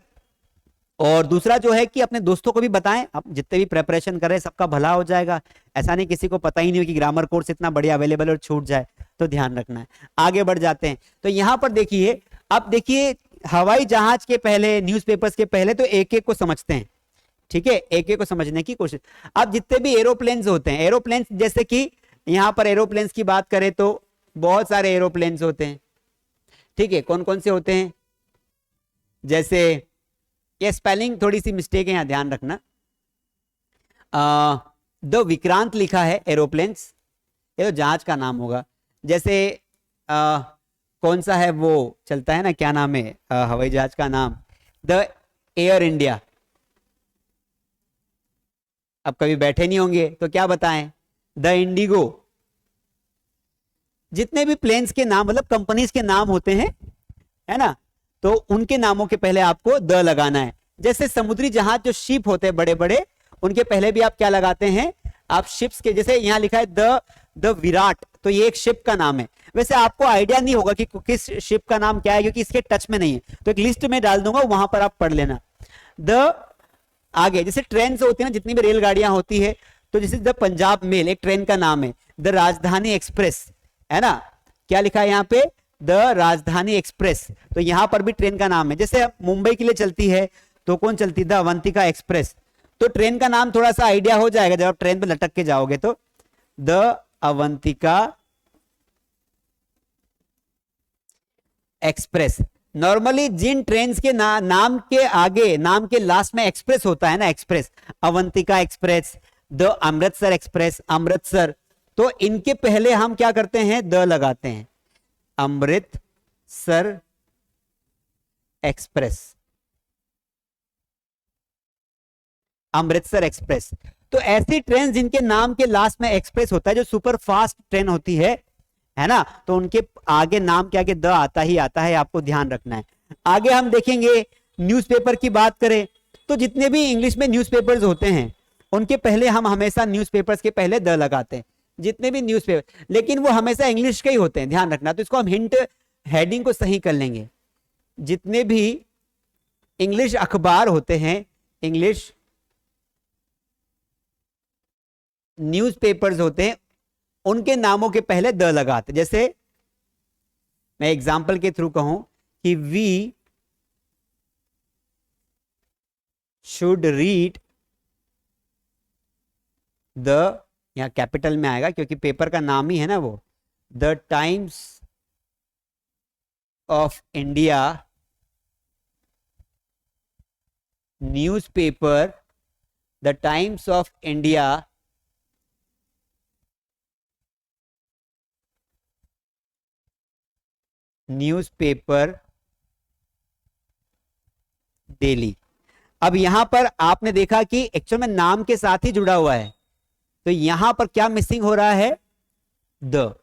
और दूसरा जो है कि अपने दोस्तों को भी बताएं, आप जितने भी प्रेपरेशन कर रहे हैं सबका भला हो जाएगा। ऐसा नहीं किसी को पता ही नहीं हो कि ग्रामर कोर्स इतना बढ़िया अवेलेबल और छूट जाए, तो ध्यान रखना है। आगे बढ़ जाते हैं, तो यहां पर देखिए, अब देखिए हवाई जहाज के पहले, न्यूज़पेपर्स के पहले, तो एक एक को समझते हैं। ठीक है, एक एक को समझने की कोशिश। अब जितने भी एरोप्लेन्स होते हैं, एरोप्लेन्स जैसे कि यहां पर एरोप्लेन्स की बात करें तो बहुत सारे एरोप्लेन्स होते हैं। ठीक है, कौन कौन से होते हैं, जैसे ये स्पेलिंग थोड़ी सी मिस्टेक है, यहां ध्यान रखना। द विक्रांत लिखा है एरोप्लेन्स, ये तो जहाज का नाम होगा। जैसे कौन सा है वो चलता है ना, क्या नाम है हवाई जहाज का नाम, द एयर इंडिया। अब कभी बैठे नहीं होंगे तो क्या बताएं, द इंडिगो। जितने भी प्लेन्स के नाम, मतलब कंपनीज के नाम होते हैं, है ना, तो उनके नामों के पहले आपको द लगाना है। जैसे समुद्री जहाज जो शिप होते हैं बड़े बड़े, उनके पहले भी आप क्या लगाते हैं, आप शिप्स के, जैसे यहां लिखा है द विराट, तो ये एक शिप का नाम है। वैसे आपको आइडिया नहीं होगा कि किस शिप का नाम क्या है, क्योंकि इसके टच में नहीं है, तो एक लिस्ट में डाल दूंगा, वहां पर आप पढ़ लेना। द आगे जैसे ट्रेन से होती है ना, जितनी भी रेलगाड़ियां होती है, तो जैसे द पंजाब मेल एक ट्रेन का नाम है, द राजधानी एक्सप्रेस, है ना, क्या लिखा है यहाँ पे, द राजधानी एक्सप्रेस, तो यहां पर भी ट्रेन का नाम है। जैसे मुंबई के लिए चलती है तो कौन चलती है, द अवंतिका एक्सप्रेस, तो ट्रेन का नाम थोड़ा सा आइडिया हो जाएगा जब आप ट्रेन पे लटक के जाओगे, तो द अवंतिका एक्सप्रेस। नॉर्मली जिन ट्रेन के नाम के आगे, नाम के लास्ट में एक्सप्रेस होता है ना, express, Avantika express, the Amritsar express, Amritsar, तो इनके पहले हम क्या करते हैं, द लगाते हैं, अमृतसर एक्सप्रेस, अमृतसर एक्सप्रेस। तो ऐसी ट्रेन जिनके नाम के लास्ट में एक्सप्रेस होता है, जो सुपर फास्ट ट्रेन होती है ना, तो उनके आगे नाम के आगे द आता ही आता है, आपको ध्यान रखना है। आगे हम देखेंगे न्यूज़पेपर की बात करें तो जितने भी इंग्लिश में न्यूज़पेपर्स होते हैं उनके पहले हम हमेशा न्यूज़पेपर्स के पहले द लगाते हैं, जितने भी न्यूज़पेपर, लेकिन वो हमेशा इंग्लिश के ही होते हैं, ध्यान रखना। तो इसको हम हिंट, हेडिंग को सही कर लेंगे। जितने भी इंग्लिश अखबार होते हैं, इंग्लिश न्यूज़पेपर्स होते हैं, उनके नामों के पहले द लगाते। जैसे मैं एग्जाम्पल के थ्रू कहूं कि वी शुड रीड द, यहां कैपिटल में आएगा क्योंकि पेपर का नाम ही है ना वो, the Times of India newspaper, the Times of India newspaper daily. अब यहां पर आपने देखा कि एक्चुअल में नाम के साथ ही जुड़ा हुआ है, तो यहां पर क्या मिसिंग हो रहा है, द।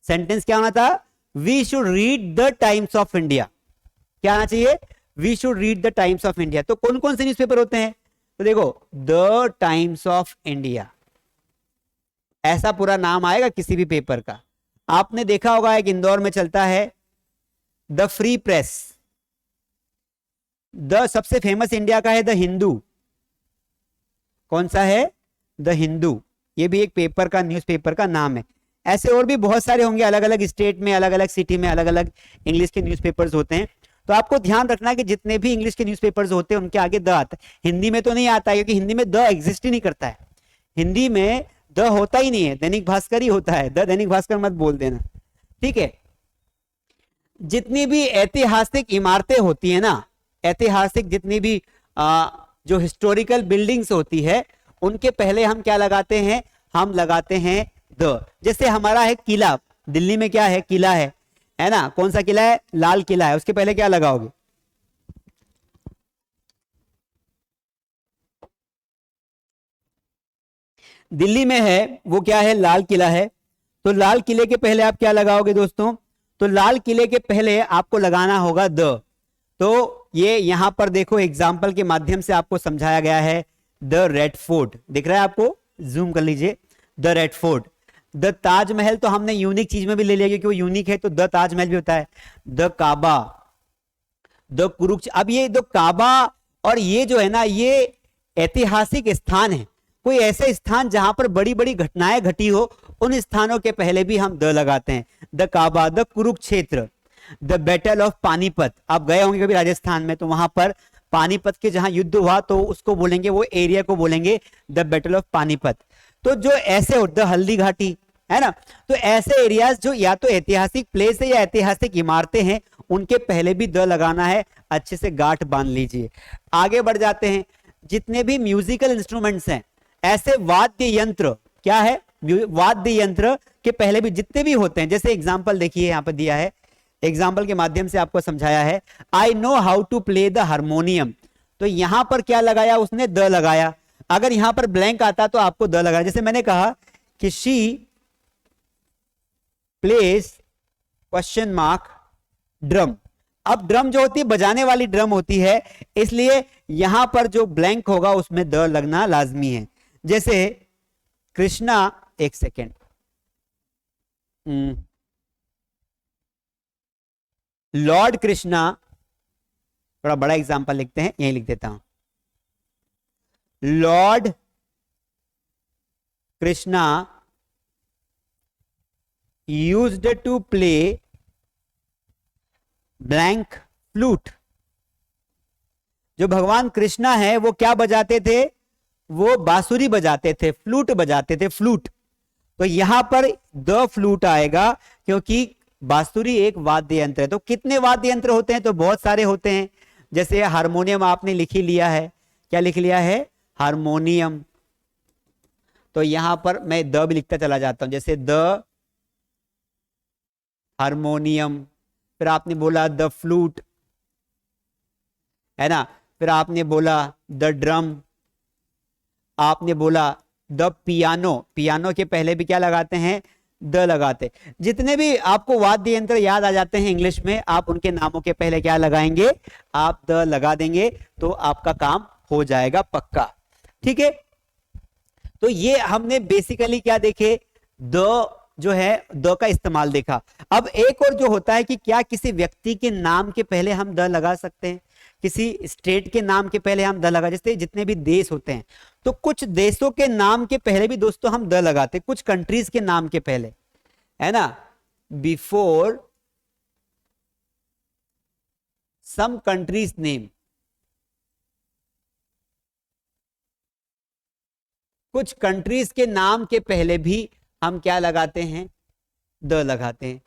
सेंटेंस क्या होना था, we should read the Times of India, क्या आना चाहिए, we should read the Times of India. तो कौन कौन से न्यूज़पेपर होते हैं, तो देखो द टाइम्स ऑफ इंडिया, ऐसा पूरा नाम आएगा किसी भी पेपर का। आपने देखा होगा एक इंदौर में चलता है द फ्री प्रेस, द सबसे फेमस इंडिया का है द हिंदू, कौन सा है, द हिंदू, ये भी एक पेपर का, न्यूज़पेपर का नाम है। ऐसे और भी बहुत सारे होंगे, अलग अलग स्टेट में, अलग अलग सिटी में अलग अलग इंग्लिश के न्यूज़पेपर्स होते हैं। तो आपको ध्यान रखना है कि जितने भी इंग्लिश के न्यूज़पेपर्स होते हैं उनके आगे द आता है। हिंदी में तो नहीं आता है क्योंकि हिंदी में द एग्जिस्ट ही नहीं करता है, हिंदी में द होता ही नहीं है, दैनिक भास्कर ही होता है, द दैनिक भास्कर मत बोल देना, ठीक है। जितनी भी ऐतिहासिक इमारतें होती है ना, ऐतिहासिक जितनी भी जो हिस्टोरिकल बिल्डिंग्स होती है, उनके पहले हम क्या लगाते हैं, हम लगाते हैं द। जैसे हमारा है किला, दिल्ली में क्या है, किला है ना, कौन सा किला है, लाल किला है, उसके पहले क्या लगाओगे, दिल्ली में है वो क्या है, लाल किला है, तो लाल किले के पहले आप क्या लगाओगे दोस्तों, तो लाल किले के पहले आपको लगाना होगा द। तो ये यहां पर देखो एग्जाम्पल के माध्यम से आपको समझाया गया है, द रेड फोर्ट, दिख रहा है आपको, जूम कर लीजिए, the red fort. The Taj Mahal तो हमने यूनिक चीज में भी ले लिया क्योंकि वो यूनिक है, तो द ताजमहल भी होता है। The Kaaba, the Kurukshetra. अब ये द काबा और ये जो है ना, ये ऐतिहासिक स्थान है, कोई ऐसे स्थान जहां पर बड़ी बड़ी घटनाएं घटी हो, उन स्थानों के पहले भी हम द लगाते हैं। The Kaaba, the Kurukshetra, the battle of Panipat. आप गए होंगे कभी राजस्थान में, तो वहां पर पानीपत के जहां युद्ध हुआ तो उसको बोलेंगे, वो एरिया को बोलेंगे द बैटल ऑफ पानीपत। तो जो ऐसे, द हल्दी घाटी, है ना, तो ऐसे एरियाज जो या तो ऐतिहासिक प्लेस है या ऐतिहासिक इमारतें हैं, उनके पहले भी द लगाना है, अच्छे से गांठ बांध लीजिए। आगे बढ़ जाते हैं, जितने भी म्यूजिकल इंस्ट्रूमेंट्स हैं, ऐसे वाद्य यंत्र, क्या है, वाद्य यंत्र के पहले भी जितने भी होते हैं, जैसे एग्जाम्पल देखिए यहां पर दिया है, एग्जाम्पल के माध्यम से आपको समझाया है, I know how to play the harmonium. तो यहां पर क्या लगाया उसने, द लगाया। अगर यहां पर ब्लैंक आता तो आपको द लगाया। जैसे मैंने कहा कि she place question mark drum. अब ड्रम जो होती है बजाने वाली ड्रम होती है, इसलिए यहां पर जो ब्लैंक होगा उसमें द लगना लाजमी है। जैसे कृष्णा, एक सेकेंड, लॉर्ड कृष्णा, थोड़ा बड़ा एग्जांपल लिखते हैं, यही लिख देता हूं, Lord Krishna used to play blank flute. जो भगवान कृष्णा है वो क्या बजाते थे, वो बांसुरी बजाते थे, फ्लूट बजाते थे, फ्लूट। तो यहां पर द फ्लूट आएगा क्योंकि बांसुरी एक वाद्य यंत्र है। तो कितने वाद्य यंत्र होते हैं, तो बहुत सारे होते हैं। जैसे हारमोनियम आपने लिख ही लिया है, क्या लिख लिया है, हारमोनियम। तो यहां पर मैं द भी लिखता चला जाता हूं, जैसे द हारमोनियम। फिर आपने बोला द फ्लूट, है ना, फिर आपने बोला द ड्रम, आपने बोला द पियानो। पियानो के पहले भी क्या लगाते हैं, द लगाते। जितने भी आपको वाद्य यंत्र याद आ जाते हैं इंग्लिश में, आप उनके नामों के पहले क्या लगाएंगे, आप द लगा देंगे, तो आपका काम हो जाएगा पक्का। ठीक है, तो ये हमने बेसिकली क्या देखे, द जो है द का इस्तेमाल देखा। अब एक और जो होता है कि क्या किसी व्यक्ति के नाम के पहले हम द लगा सकते हैं, किसी स्टेट के नाम के पहले हम द लगा, जैसे जितने भी देश होते हैं, तो कुछ देशों के नाम के पहले भी दोस्तों हम द लगाते, कुछ कंट्रीज के नाम के पहले, है ना, बिफोर सम कंट्रीज नेम। कुछ कंट्रीज के नाम के पहले भी हम क्या लगाते हैं, द लगाते हैं।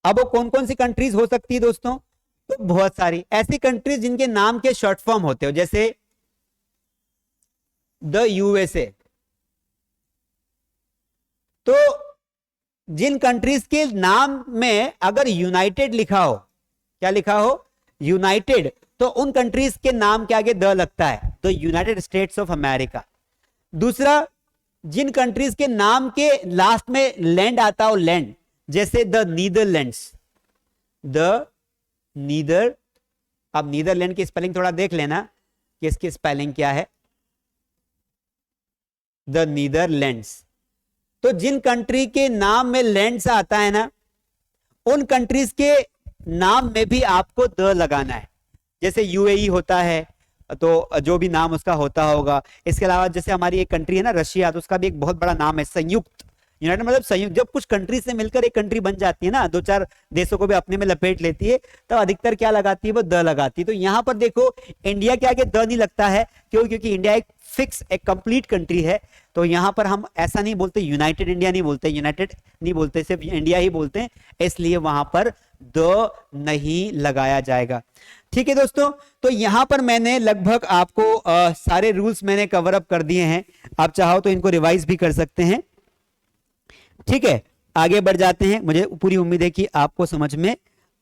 अब वो कौन कौन सी कंट्रीज हो सकती है दोस्तों, तो बहुत सारी ऐसी कंट्रीज जिनके नाम के शॉर्ट फॉर्म होते हो, जैसे द यूएसए। तो जिन कंट्रीज के नाम में अगर यूनाइटेड लिखा हो, क्या लिखा हो, यूनाइटेड, तो उन कंट्रीज के नाम के आगे द लगता है, तो यूनाइटेड स्टेट्स ऑफ अमेरिका। दूसरा, जिन कंट्रीज के नाम के लास्ट में लैंड आता हो, लैंड, जैसे द नीदरलैंड्स, द नीदर। अब नीदरलैंड की स्पेलिंग थोड़ा देख लेना कि इसकी स्पेलिंग क्या है, द नीदरलैंड्स। तो जिन कंट्री के नाम में लैंड्स आता है ना, उन कंट्रीज के नाम में भी आपको द लगाना है। जैसे यूएई होता है, तो जो भी नाम उसका होता होगा। इसके अलावा जैसे हमारी एक कंट्री है ना रशिया, तो उसका भी एक बहुत बड़ा नाम है संयुक्त, यूनाइटेड मतलब संयुक्त। जब कुछ कंट्री से मिलकर एक कंट्री बन जाती है ना, दो चार देशों को भी अपने में लपेट लेती है, तब अधिकतर क्या लगाती है, वो द लगाती है। तो यहां पर देखो इंडिया के आगे द नहीं लगता है, क्यों, क्योंकि इंडिया एक फिक्स, एक कंप्लीट कंट्री है। तो यहां पर हम ऐसा नहीं बोलते, यूनाइटेड इंडिया नहीं बोलते, यूनाइटेड नहीं बोलते, सिर्फ इंडिया ही बोलते हैं, इसलिए वहां पर द नहीं लगाया जाएगा। ठीक है दोस्तों, तो यहां पर मैंने लगभग आपको सारे रूल्स मैंने कवर अप कर दिए हैं। आप चाहो तो इनको रिवाइज भी कर सकते हैं। ठीक है, आगे बढ़ जाते हैं। मुझे पूरी उम्मीद है कि आपको समझ में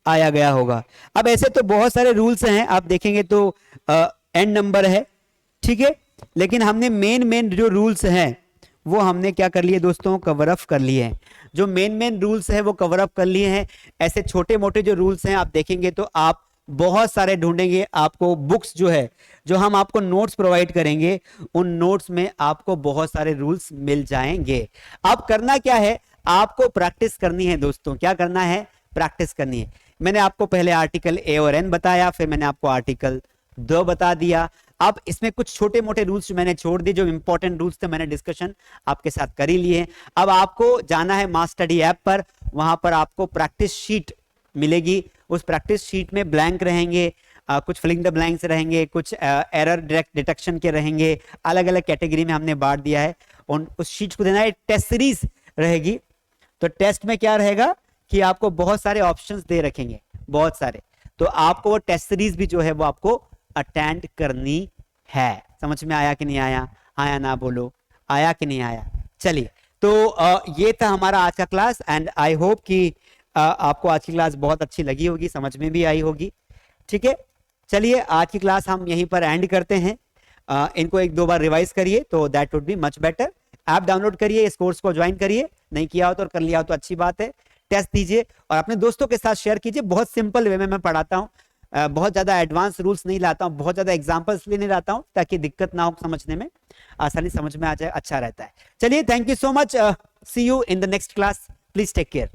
आया गया होगा। अब ऐसे तो बहुत सारे रूल्स हैं, आप देखेंगे तो एंड नंबर है। ठीक है, लेकिन हमने मेन जो रूल्स हैं वो हमने क्या कर लिए दोस्तों, कवर अप कर लिए हैं। जो मेन रूल्स हैं वो कवर अप कर लिए हैं। ऐसे छोटे मोटे जो रूल्स हैं आप देखेंगे तो आप बहुत सारे ढूंढेंगे। आपको बुक्स जो है, जो हम आपको नोट्स प्रोवाइड करेंगे, उन नोट्स में आपको बहुत सारे रूल्स मिल जाएंगे। अब करना क्या है, आपको प्रैक्टिस करनी है दोस्तों। क्या करना है, प्रैक्टिस करनी है। मैंने आपको पहले आर्टिकल ए और एन बताया, फिर मैंने आपको आर्टिकल द बता दिया। अब इसमें कुछ छोटे मोटे रूल्स मैंने छोड़ दिए, जो इंपॉर्टेंट रूल्स थे मैंने डिस्कशन आपके साथ कर ही लिए। अब आपको जाना है मास स्टडी ऐप पर, वहां पर आपको प्रैक्टिस शीट मिलेगी। उस प्रैक्टिस शीट में ब्लैंक रहेंगे, कुछ फिलिंग द ब्लैंक्स रहेंगे, कुछ एरर डिटेक्शन के रहेंगे। अलग अलग कैटेगरी में हमने बांट दिया है। उस शीट को देना है। टेस्ट सीरीज रहेगी, तो टेस्ट में क्या रहेगा कि आपको बहुत सारे ऑप्शंस दे रखेंगे, बहुत सारे। तो आपको वो टेस्ट सीरीज भी जो है वो आपको अटेंड करनी है। समझ में आया कि नहीं आया? आया ना बोलो, आया कि नहीं आया? चलिए, तो ये था हमारा आज का क्लास एंड आई होप कि आपको आज की क्लास बहुत अच्छी लगी होगी, समझ में भी आई होगी। ठीक है, चलिए आज की क्लास हम यहीं पर एंड करते हैं। इनको एक दो बार रिवाइज करिए तो that would be much better. App download करिए, इस कोर्स को ज्वाइन करिए, नहीं किया हो तो, और कर लिया हो तो अच्छी बात है। टेस्ट दीजिए और अपने दोस्तों के साथ शेयर कीजिए। बहुत सिंपल वे में मैं पढ़ाता हूँ, बहुत ज्यादा एडवांस रूल्स नहीं लाता हूँ, बहुत ज्यादा एग्जांपल्स भी नहीं लाता हूँ, ताकि दिक्कत ना हो समझने में, आसानी समझ में आ जाए, अच्छा रहता है। चलिए, thank you so much, see you in the next class, please take care.